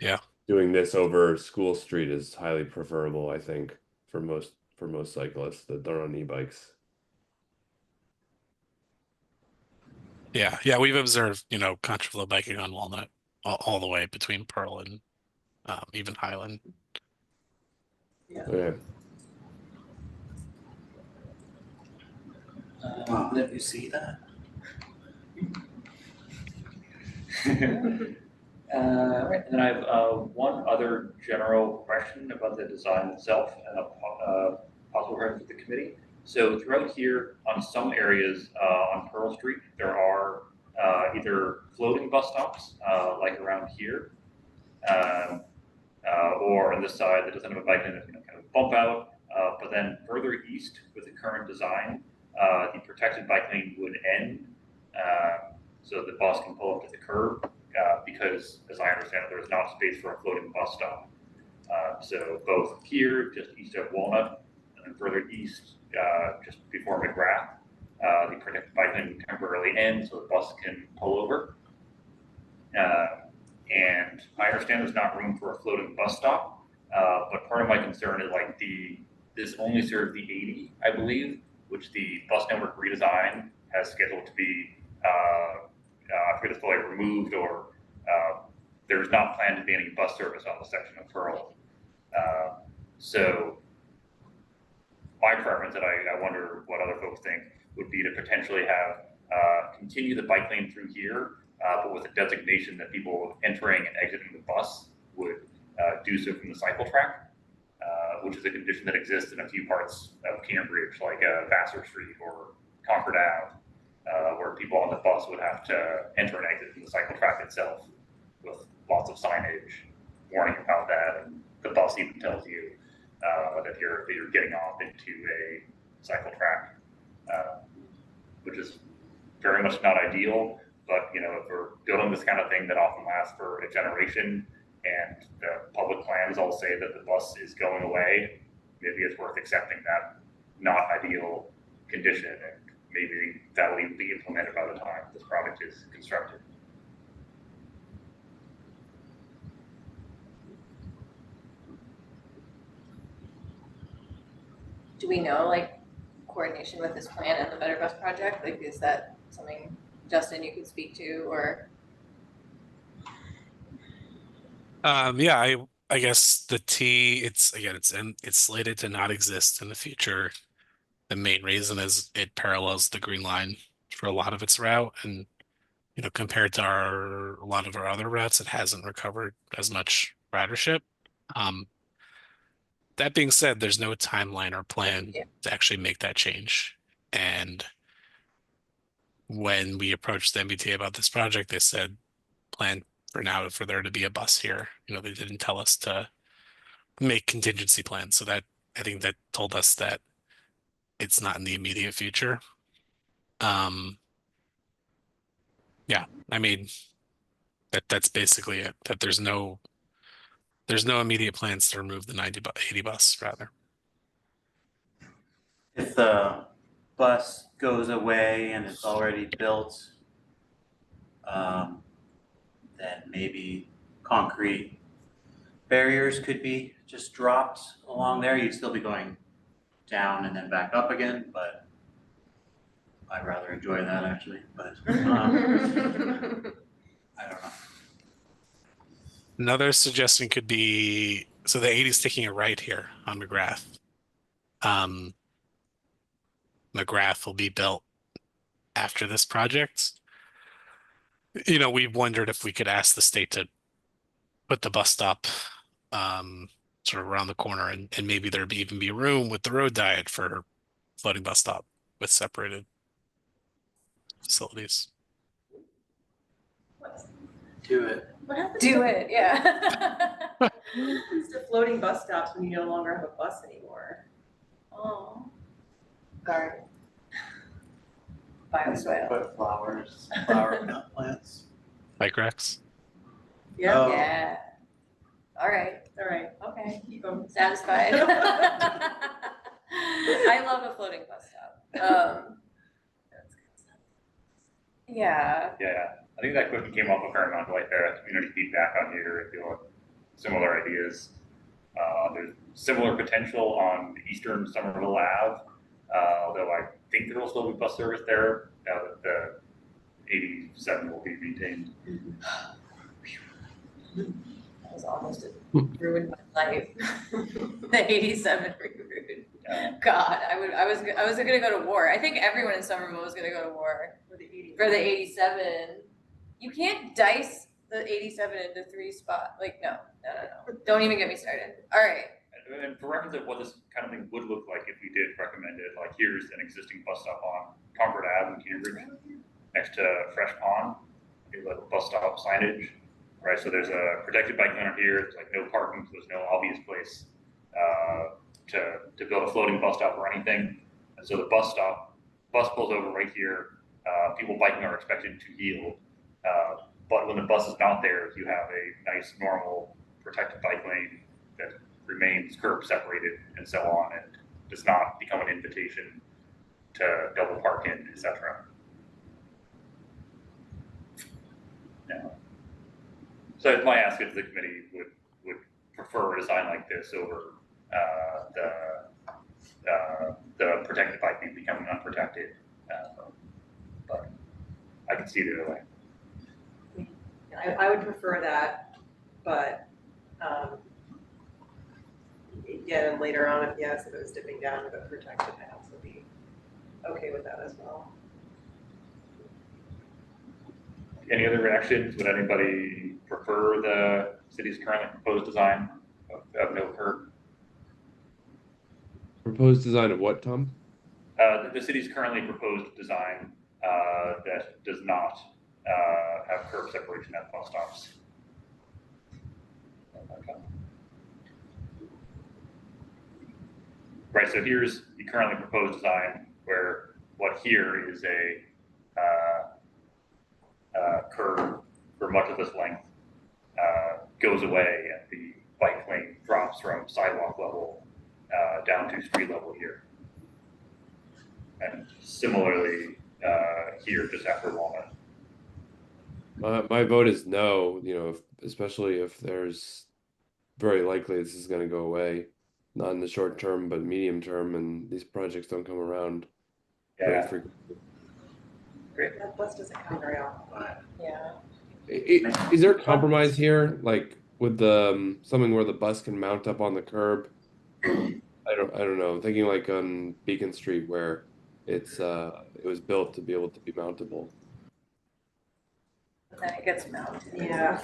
Yeah. Doing this over School Street is highly preferable, I think, for most cyclists that are on e-bikes. Yeah, we've observed, contraflow biking on Walnut all the way between Pearl and even Highland. Yeah. Okay. Let me see that. Right, and then I have one other general question about the design itself and a possible reference to the committee. So throughout here, on some areas on Pearl Street, there are either floating bus stops, like around here, or on this side that doesn't have a bike lane, kind of bump out. But then further east with the current design, the protected bike lane would end, so the bus can pull up to the curb. Because, as I understand it, there's not space for a floating bus stop. So both here, just east of Walnut, and then further east, just before McGrath, the protected bike lane would temporarily end so the bus can pull over. And I understand there's not room for a floating bus stop, but part of my concern is like this only serves the 80, I believe, which the bus network redesign has scheduled to be I forget if it's fully removed or there's not planned to be any bus service on the section of Pearl. So my preference, and I wonder what other folks think, would be to potentially have continue the bike lane through here, but with a designation that people entering and exiting the bus would do so from the cycle track, which is a condition that exists in a few parts of Cambridge, like Vassar Street or Concord Ave. Where people on the bus would have to enter and exit from the cycle track itself with lots of signage warning about that, and the bus even tells you that you're getting off into a cycle track, which is very much not ideal. But if we're building this kind of thing that often lasts for a generation, and the public plans all say that the bus is going away, maybe it's worth accepting that not ideal condition, and maybe that will even be implemented by the time this project is constructed. Do we know, like, coordination with this plan and the Better Bus project? Like, is that something, Justin, you could speak to, or? Yeah, I guess the T, it's slated to not exist in the future. The main reason is it parallels the Green Line for a lot of its route, and compared to a lot of our other routes, it hasn't recovered as much ridership. That being said, there's no timeline or plan to actually make that change. And when we approached the MBTA about this project, they said plan for now for there to be a bus here. They didn't tell us to make contingency plans. So that, I think that told us that it's not in the immediate future. Yeah, I mean, that's basically it. That there's no immediate plans to remove the 80 bus, rather. If the bus goes away and it's already built, then maybe concrete barriers could be just dropped along there. You'd still be going down and then back up again, but I'd rather enjoy that actually, but I don't know. Another suggestion could be, so the 80 is taking a right here on McGrath. McGrath will be built after this project. We've wondered if we could ask the state to put the bus stop sort of around the corner, and maybe there'd even be room with the road diet for floating bus stop with separated facilities. Do it. What happens Do to, it, yeah. what happens to floating bus stops when you no longer have a bus anymore? Oh. Garden. Bioswale. Put flowers, flower plants. Bike racks. Yeah, Oh. Yeah. All right, okay, keep them satisfied. I love a floating bus stop. Yeah. Yeah, I think that question came up a fair amount, like community feedback on here, if you want similar ideas. There's similar potential on eastern Somerville Ave, although I think there will still be bus service there now that the 87 will be maintained. That was almost ruined my life. The 87 reroute. God, I was gonna go to war. I think everyone in Somerville was gonna go to war for the 87. You can't dice the 87 into 3 spots. Like, no. Don't even get me started. All right. And for reference of what this kind of thing would look like if we did recommend it, like here's an existing bus stop on Concord Ave in Cambridge, next to Fresh Pond. Here's like bus stop signage, right? So there's a protected bike lane here. There's like no parking, so there's no obvious place to build a floating bus stop or anything. And so the bus pulls over right here. People biking are expected to yield, but when the bus is not there, you have a nice normal protected bike lane that remains curb separated and so on, and does not become an invitation to double park in, etc. Yeah. So my ask is the committee would prefer a design like this over the protected bike lane becoming unprotected, but I can see the other way. I would prefer that, but again, later on, if it was dipping down to the protected, I'd also be okay with that as well. Any other reactions? Would anybody prefer the city's currently proposed design of no curb? Proposed design of what, Tom? The city's currently proposed design that does not have curb separation at bus stops. Right, so here's the currently proposed design where what here is a curve for much of this length goes away and the bike lane drops from sidewalk level down to street level here. And similarly here just after Walnut. My vote is no, especially if there's very likely this is going to go away, not in the short term, but medium term, and these projects don't come around very frequently. Great. That bus doesn't come very often, but. Yeah. Is there a compromise here, like with the something where the bus can mount up on the curb? I don't know. I'm thinking like on Beacon Street where it was built to be able to be mountable. Then it gets mounted. Yeah.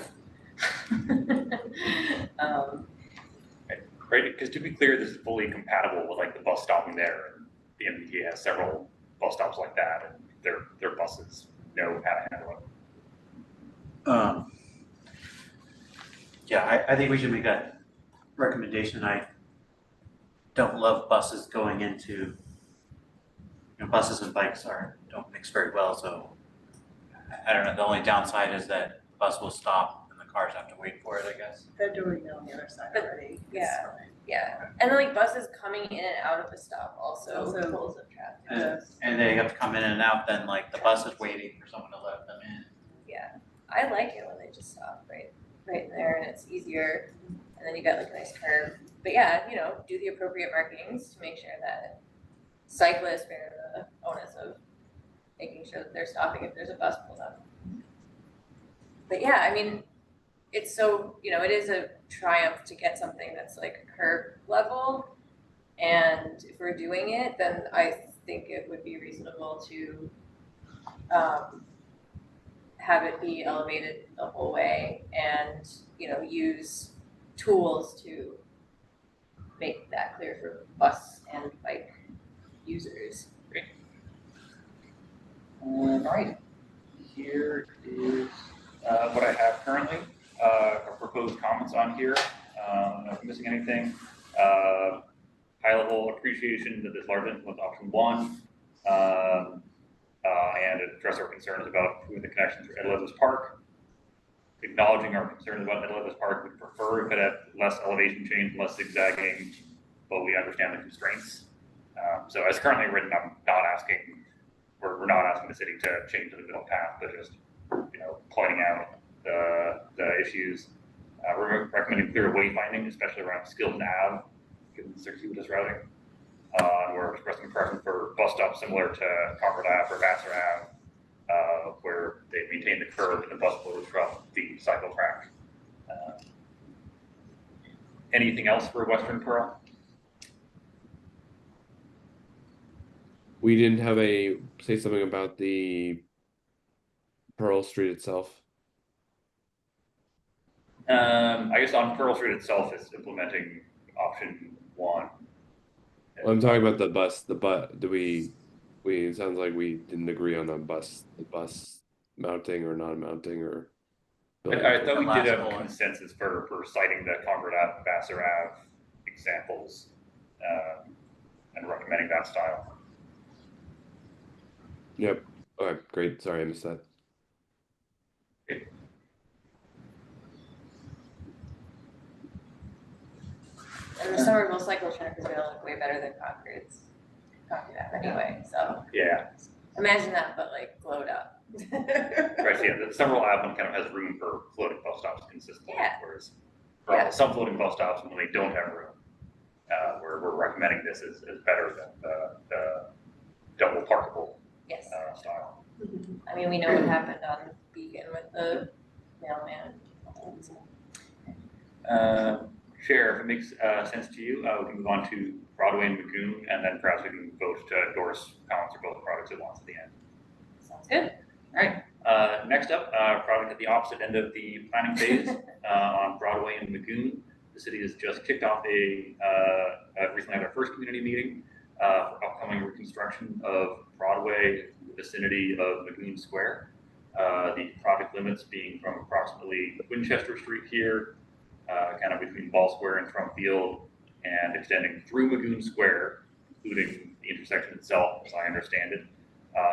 Right, because to be clear, this is fully compatible with like the bus stopping there, and the MBTA has several bus stops like that, and their buses know how to handle it. Yeah, I think we should make that recommendation. I don't love buses going into, buses and bikes don't mix very well, so I don't know, the only downside is that the bus will stop and the cars have to wait for it, I guess. They're doing it on the other side But, already. yeah. Yeah, and then like buses coming in and out of the stop also pulls of traffic. And they have to come in and out, then like the bus is waiting for someone to let them in. Yeah, I like it when they just stop right there and it's easier, and then you got like a nice curve. But yeah, do the appropriate markings to make sure that cyclists bear the onus of making sure that they're stopping if there's a bus pulled up. But yeah, I mean, it's so, it is a triumph to get something that's like curb level. And if we're doing it, then I think it would be reasonable to have it be elevated the whole way and, use tools to make that clear for bus and bike users. Great. All right, here is what I have currently. Proposed comments on here. I don't know if I'm missing anything. High level appreciation that this large influence option 1 and address our concerns about the connections for Ed Park. Acknowledging our concerns about Ed Park, we prefer if it had less elevation change, less zigzagging, but we understand the constraints. So as currently written, we're not asking the city to change the middle path, but just pointing out the issues. We're recommending clear wayfinding, especially around Skilled Ave, given the circuitous routing. We're expressing preference for bus stops similar to Concord Ave or Vassar Ave, where they maintain the curb and the bus flows from the cycle track. Anything else for Western Pearl? We didn't have say something about the Pearl Street itself. I guess on Pearl Street itself, it's implementing option 1. Well, I'm talking about the bus. It sounds like we didn't agree on the bus mounting or non-mounting or. I thought we did have consensus for citing the Concord Ave, Vassar Ave examples and recommending that style. Yep. Okay, great. Sorry, I missed that. Okay. And the Somerville cycle track is gonna look way better than Concord's Concord Ave anyway, so. Yeah. Imagine that, but like glowed up. Right, yeah, the Somerville Ave one kind of has room for floating bus stops consistently, Yeah. whereas Yeah. some floating bus stops, when they don't have room, we're recommending this as better than the double parkable Yes. style. I mean, we know what happened on Beacon with the mailman. Chair, if it makes sense to you, we can move on to Broadway and Magoon, and then perhaps we can vote to endorse comments for both products at once at the end. Sounds good. All right. Next up, product at the opposite end of the planning phase on Broadway and Magoon. The city has just kicked off recently had our first community meeting for upcoming reconstruction of Broadway in the vicinity of Magoon Square. The project limits being from approximately Winchester Street here, kind of between Ball Square and Trump Field, and extending through Magoon Square, including the intersection itself, as I understand it,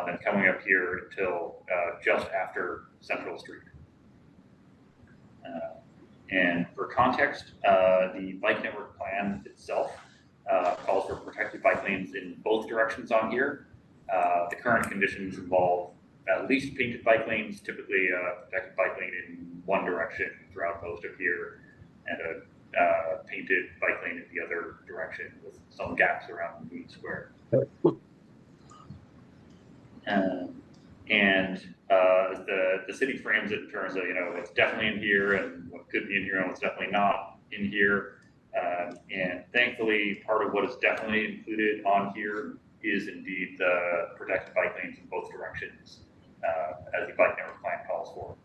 then coming up here until just after Central Street. And for context, the bike network plan itself calls for protected bike lanes in both directions on here. The current conditions involve at least painted bike lanes, typically a protected bike lane in one direction throughout most of here, and a painted bike lane in the other direction with some gaps around the Main Square. The city frames it in terms of, you know, what's definitely in here and what could be in here and what's definitely not in here. And thankfully, part of what is definitely included on here is indeed the protected bike lanes in both directions, as the bike network plan calls for.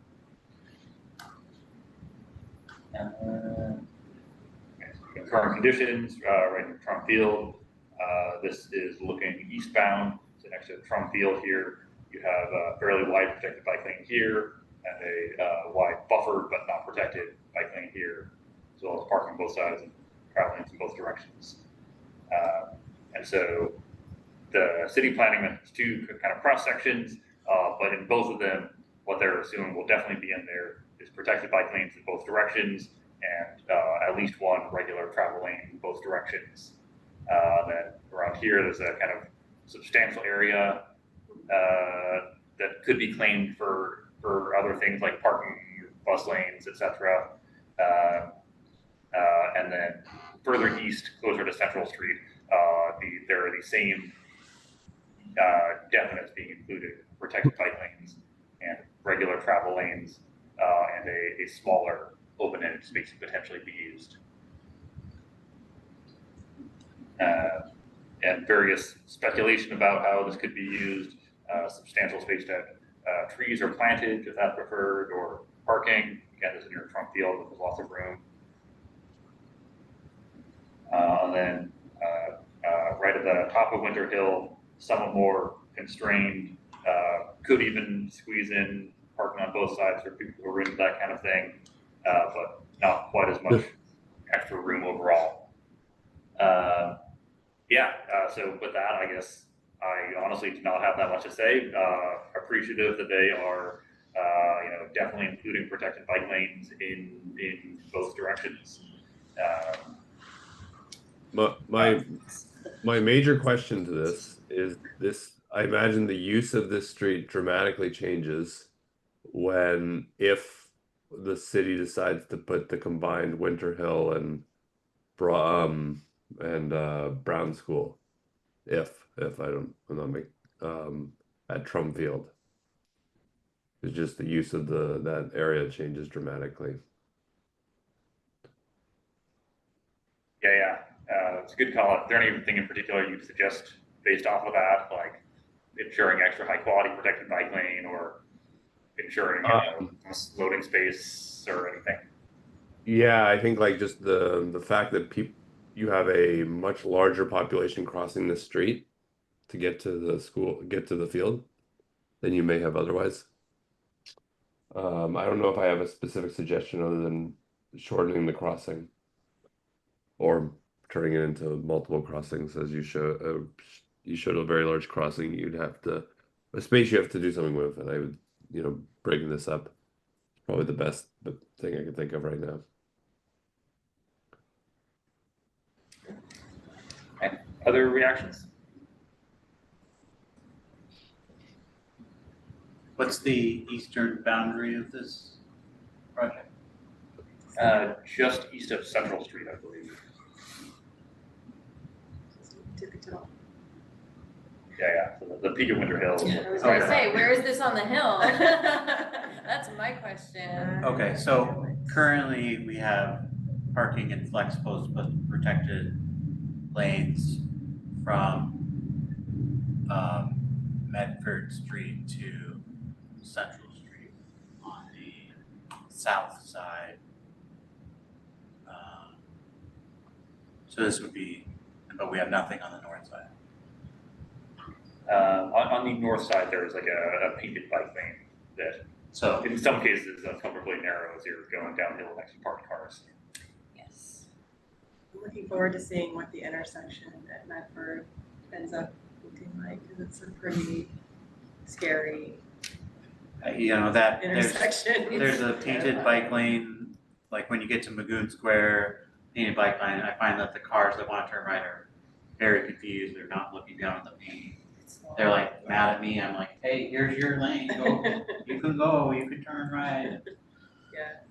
Current conditions, right in Trump Field. This is looking eastbound, so next to Trump Field here. You have a fairly wide protected bike lane here and a wide buffered but not protected bike lane here, as well as parking both sides and travel lanes in both directions. And so the city planning has two kind of cross sections, but in both of them, what they're assuming will definitely be in there is protected bike lanes in both directions and at least one regular travel lane in both directions. Then around here, there's a kind of substantial area that could be claimed for other things like parking, bus lanes, etc. And then further east, closer to Central Street, there are the same definites being included: protected bike lanes and regular travel lanes, and a smaller open-ended space to potentially be used. And various speculation about how this could be used. Substantial space to trees are planted if that's preferred, or parking. Again, this is near Trump Field, there's lots of room. Then right at the top of Winter Hill, somewhat more constrained, could even squeeze in parking on both sides for people who are into that kind of thing, but not quite as much extra room overall. So with that, I guess I honestly do not have that much to say. Appreciative that they are, definitely including protected bike lanes in both directions. My major question to this is I imagine the use of this street dramatically changes if the city decides to put the combined Winter Hill and Brown School. I'm not making at Trump Field. It's just the use of that area changes dramatically. It's a good call. Is there anything in particular you'd suggest based off of that, like ensuring extra high quality protected bike lane, or ensuring loading space or anything? Yeah, I think like just the fact that you have a much larger population crossing the street to get to the school, get to the field, than you may have otherwise. I don't know if I have a specific suggestion other than shortening the crossing or turning it into multiple crossings, as you show. You showed a very large crossing. You'd have a space you have to do something with, and I would, breaking this up is probably the best thing I can think of right now. Okay. Other reactions? What's the eastern boundary of this project? Just east of Central Street, I believe. So the peak of Winter Hill. I was going to say, where is this on the hill? That's my question. Okay, so currently we have parking in flex post but protected lanes from Medford Street to Central Street on the south side. So this would be, but we have nothing on the north side. On the north side, there's like a painted bike lane that, So in some cases, uncomfortably narrow as you're going downhill next to parked cars. Yes. I'm looking forward to seeing what the intersection at Medford ends up looking like, because it's a pretty scary You know, that intersection. there's a painted bike lane, like when you get to Magoon Square, painted bike lane, I find that the cars that want to turn right are very confused, they're not looking down at the paint. They're like mad at me, I'm like, hey, here's your lane, go, you can go, you can turn right. Yeah.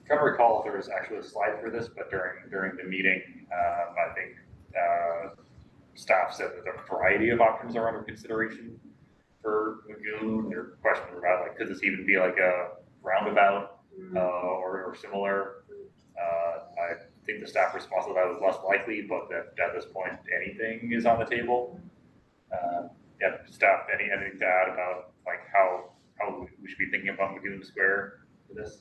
Trying to recall if there was actually a slide for this, but during the meeting, I think staff said that a variety of options are under consideration for Lagoon. There are questions about like, could this even be like a roundabout or similar? I think the staff response to that was less likely, but that at this point anything is on the table. Yeah, staff, anything to add about like how we should be thinking about Lagoon Square for this?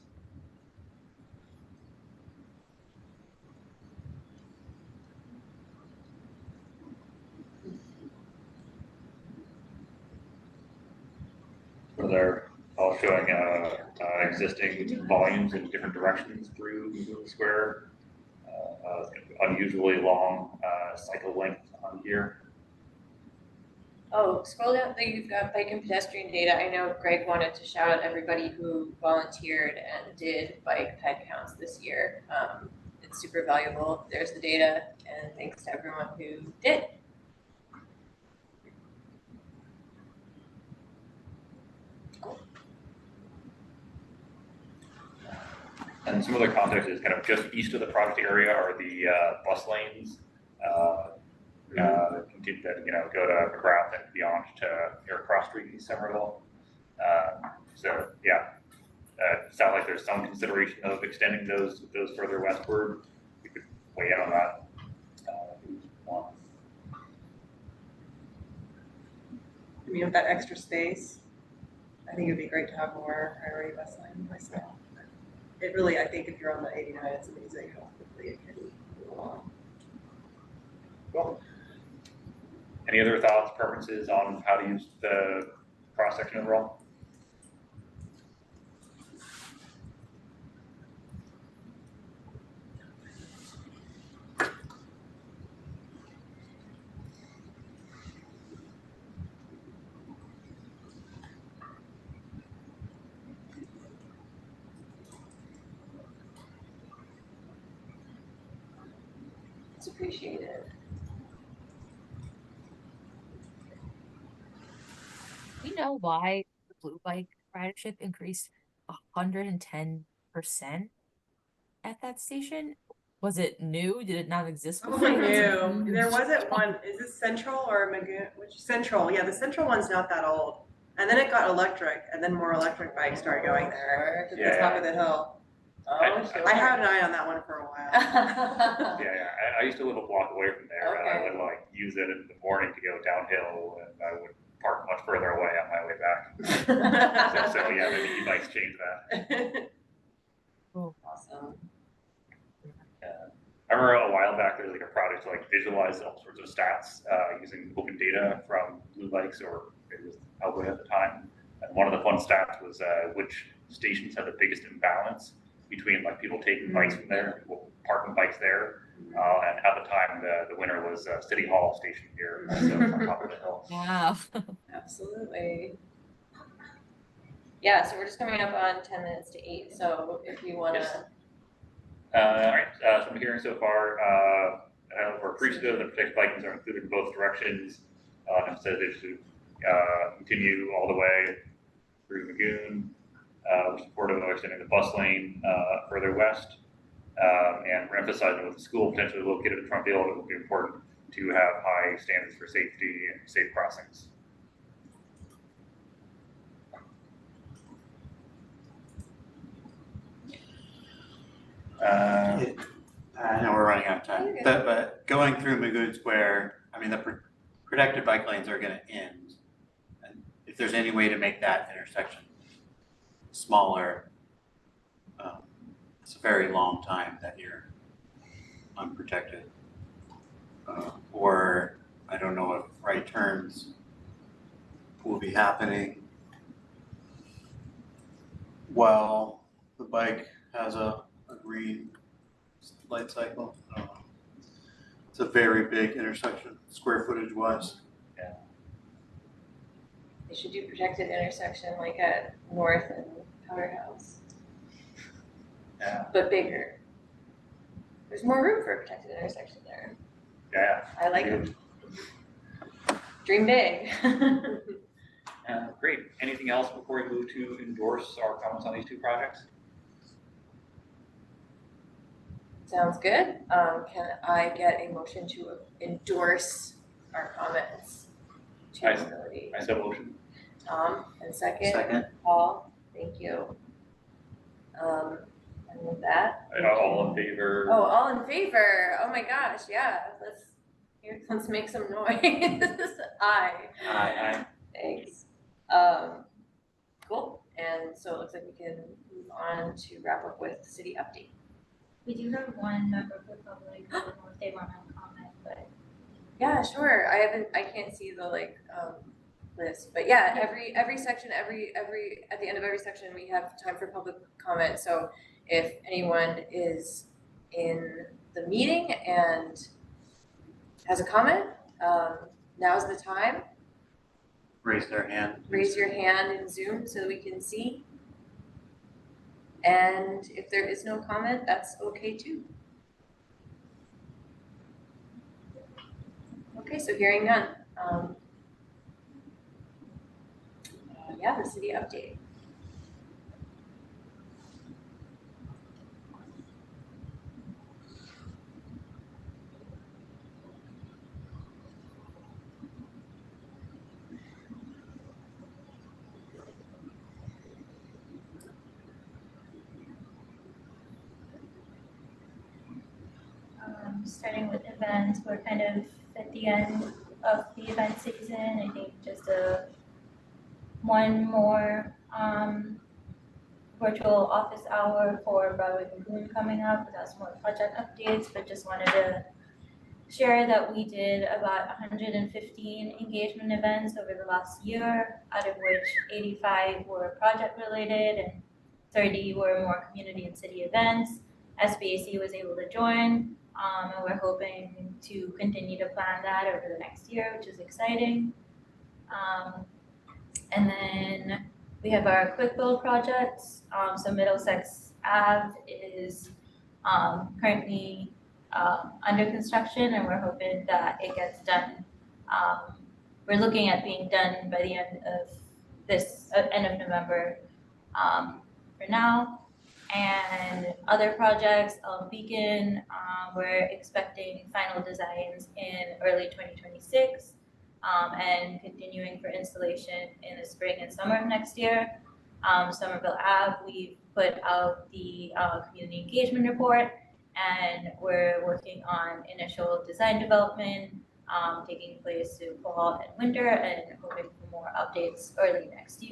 So they're all showing existing volumes in different directions through Lagoon Square. Unusually long cycle length on here. Oh, scroll down, you've got bike and pedestrian data. I know Greg wanted to shout out everybody who volunteered and did bike ped counts this year. It's super valuable. There's the data, and thanks to everyone who did. And some other context is kind of just east of the project area are the bus lanes that continue that go to McGrath and beyond to Cross Street in Somerville. So yeah, it sounds like there's some consideration of extending those further westward. We could weigh in on that. I mean, with that extra space, I think it'd be great to have more priority bus lane myself. It really, I think if you're on the 89, it's amazing how quickly it can move along. Cool. Any other thoughts, preferences on how to use the cross-section overall? It's appreciated. Do you know why the blue bike ridership increased 110% at that station? Was it new? Did it not exist Oh, before? That's no, huge. there wasn't one. Is this Central or Magoon? Which Central? Yeah, the Central one's not that old. And then it got electric, and then more electric bikes started going there to the top of the hill. Oh, sure. I had an eye on that one for a while. Yeah. I used to live a block away from there, and I Okay. would like use it in the morning to go downhill, and I would park much further away on my way back. So yeah, maybe e-bikes change that. Awesome. I remember a while back there was like a project to like visualize all sorts of stats using open data from Blue Bikes, or it was Algoy at the time. And one of the fun stats was which stations had the biggest imbalance between like people taking bikes from there and people parking bikes there. And at the time, the winner was City Hall Station here, also on top of the hill. Wow. Absolutely. Yeah, so we're just coming up on 10 minutes to 8. So if you want to. Yes. All right, so from hearing so far, we're appreciative that protected bikings are included in both directions. And said they should continue all the way through Lagoon. We're supportive of extending the bus lane further west. And we're emphasizing with the school potentially located in Somerville, it will be important to have high standards for safety and safe crossings. I know we're running out of time, but going through Magoon Square, I mean, the protected bike lanes are gonna end. And if there's any way to make that intersection smaller, it's a very long time that you're unprotected. Or I don't know if right turns will be happening while the bike has a a green light cycle. It's a very big intersection, square footage wise. They should do protected intersection like at North and Powderhouse, Yeah, but bigger. There's more room for a protected intersection there. yeah. I like it. Dream big. Great. Anything else before we move to endorse our comments on these two projects? Sounds good. Can I get a motion to endorse our comments to I- facility? I so motion. Tom, and second, Second. Paul, thank you. And with that. All in favor? Oh, all in favor, oh my gosh, yeah, let's make some noise. Aye. Aye. Thanks. Cool, and so it looks like we can move on to wrap up with city update. We do have one member of the public, I don't know if they want to comment, but Yeah, sure, I can't see the list, but yeah, every section, at the end of every section, we have time for public comment, so if anyone is in the meeting and has a comment, now's the time. Raise their hand. Raise your hand in Zoom so that we can see. And if there is no comment, that's okay too. Okay, so hearing none. Yeah, the city update. starting with events, we're kind of at the end of the event season. I think just one more virtual office hour for Broadway Lagoon coming up. That's more project updates, but just wanted to share that we did about 115 engagement events over the last year, out of which 85 were project related and 30 were more community and city events. SBAC was able to join, and we're hoping to continue to plan that over the next year, which is exciting. And then we have our quick build projects. So Middlesex Ave is currently under construction, and we're hoping that it gets done. We're looking at being done by the end of end of November for now. And other projects, Beacon, we're expecting final designs in early 2026, and continuing for installation in the spring and summer of next year. Somerville Ave, we've put out the community engagement report, and we're working on initial design development, taking place through fall and winter, and hoping for more updates early next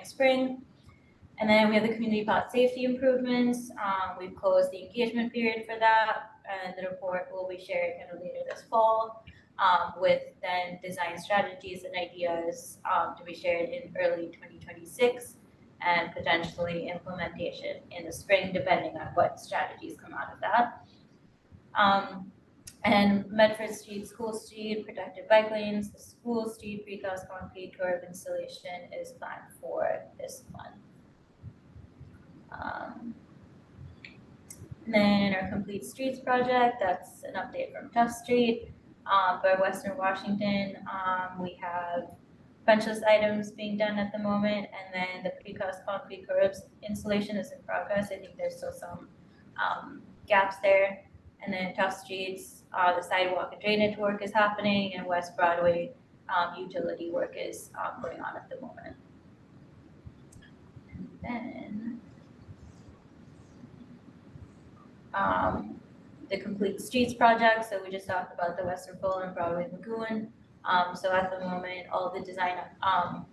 spring. And then we have the community pot safety improvements. We've closed the engagement period for that, and the report will be shared kind of later this fall, with then design strategies and ideas to be shared in early 2026, and potentially implementation in the spring, depending on what strategies come out of that. And Medford Street, School Street, protected bike lanes, the School Street precast concrete curb installation is planned for this month. And then our Complete Streets project, that's an update from Tough Street. For Western Washington, we have a bunch of items being done at the moment, and then the precast concrete curbs installation is in progress. I think there's still some gaps there. And then Tough Streets, the sidewalk and drainage work is happening, and West Broadway utility work is going on at the moment. And then the Complete Streets project, so we just talked about the Western Pole and Broadway Lagoon. So at the moment, all the design,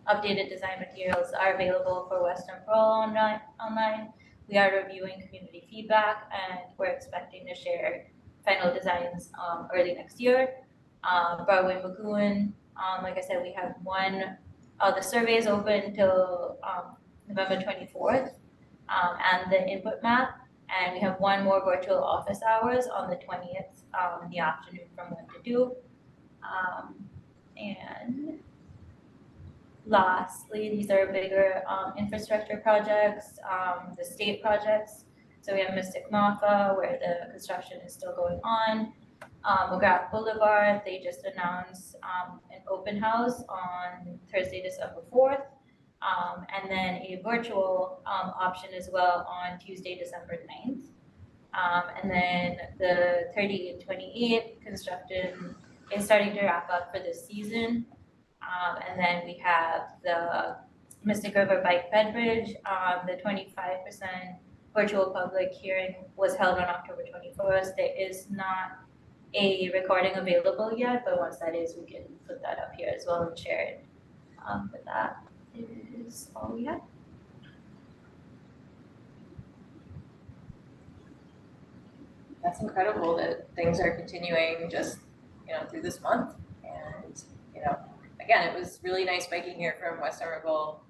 updated design materials are available for Western Pole online. We are reviewing community feedback, and we're expecting to share final designs early next year. Broadway Lagoon, like I said, we have the survey is open until November 24th, and the input map. And we have one more virtual office hours on the 20th, in the afternoon from 1 to 2. And lastly, these are bigger infrastructure projects, the state projects. So we have Mystic Martha, where the construction is still going on. McGrath Boulevard, they just announced an open house on Thursday, December 4th. And then a virtual option as well on Tuesday, December 9th. And then the 30 and 28 construction is starting to wrap up for this season. And then we have the Mystic River Bike Bed Bridge, the 25% virtual public hearing was held on October 21st. There is not a recording available yet, but once that is, we can put that up here as well and share it. But that is all we have. That's incredible that things are continuing just, through this month. And, again, it was really nice biking here from West Somerville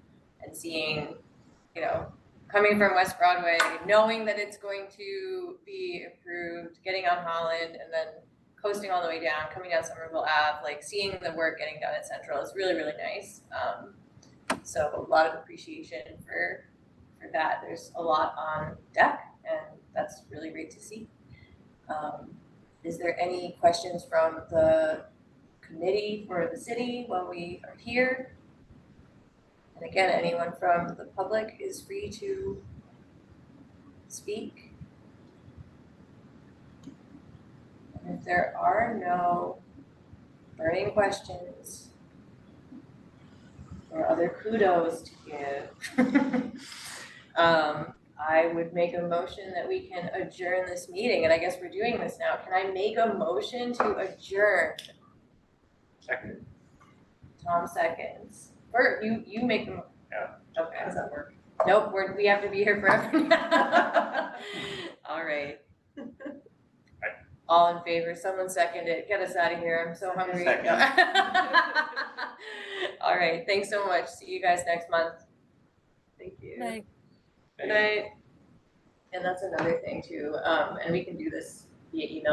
and seeing, coming from West Broadway, knowing that it's going to be improved, getting on Holland and then coasting all the way down, coming down Somerville Ave, like seeing the work getting done at Central is really, really nice. So a lot of appreciation for that. There's a lot on deck and that's really great to see. Is there any questions from the committee for the city while we are here? And again, anyone from the public is free to speak. And if there are no burning questions or other kudos to give, I would make a motion that we can adjourn this meeting, and I guess we're doing this now. Can I make a motion to adjourn? Second. Tom seconds. Bert, you make the. Yeah. Okay. How does that work? Nope, we have to be here forever now. All right. All in favor, someone second it. Get us out of here. I'm so hungry. Second. All right, thanks so much. See you guys next month. Thank you. Like, Good night. And that's another thing too, and we can do this via email,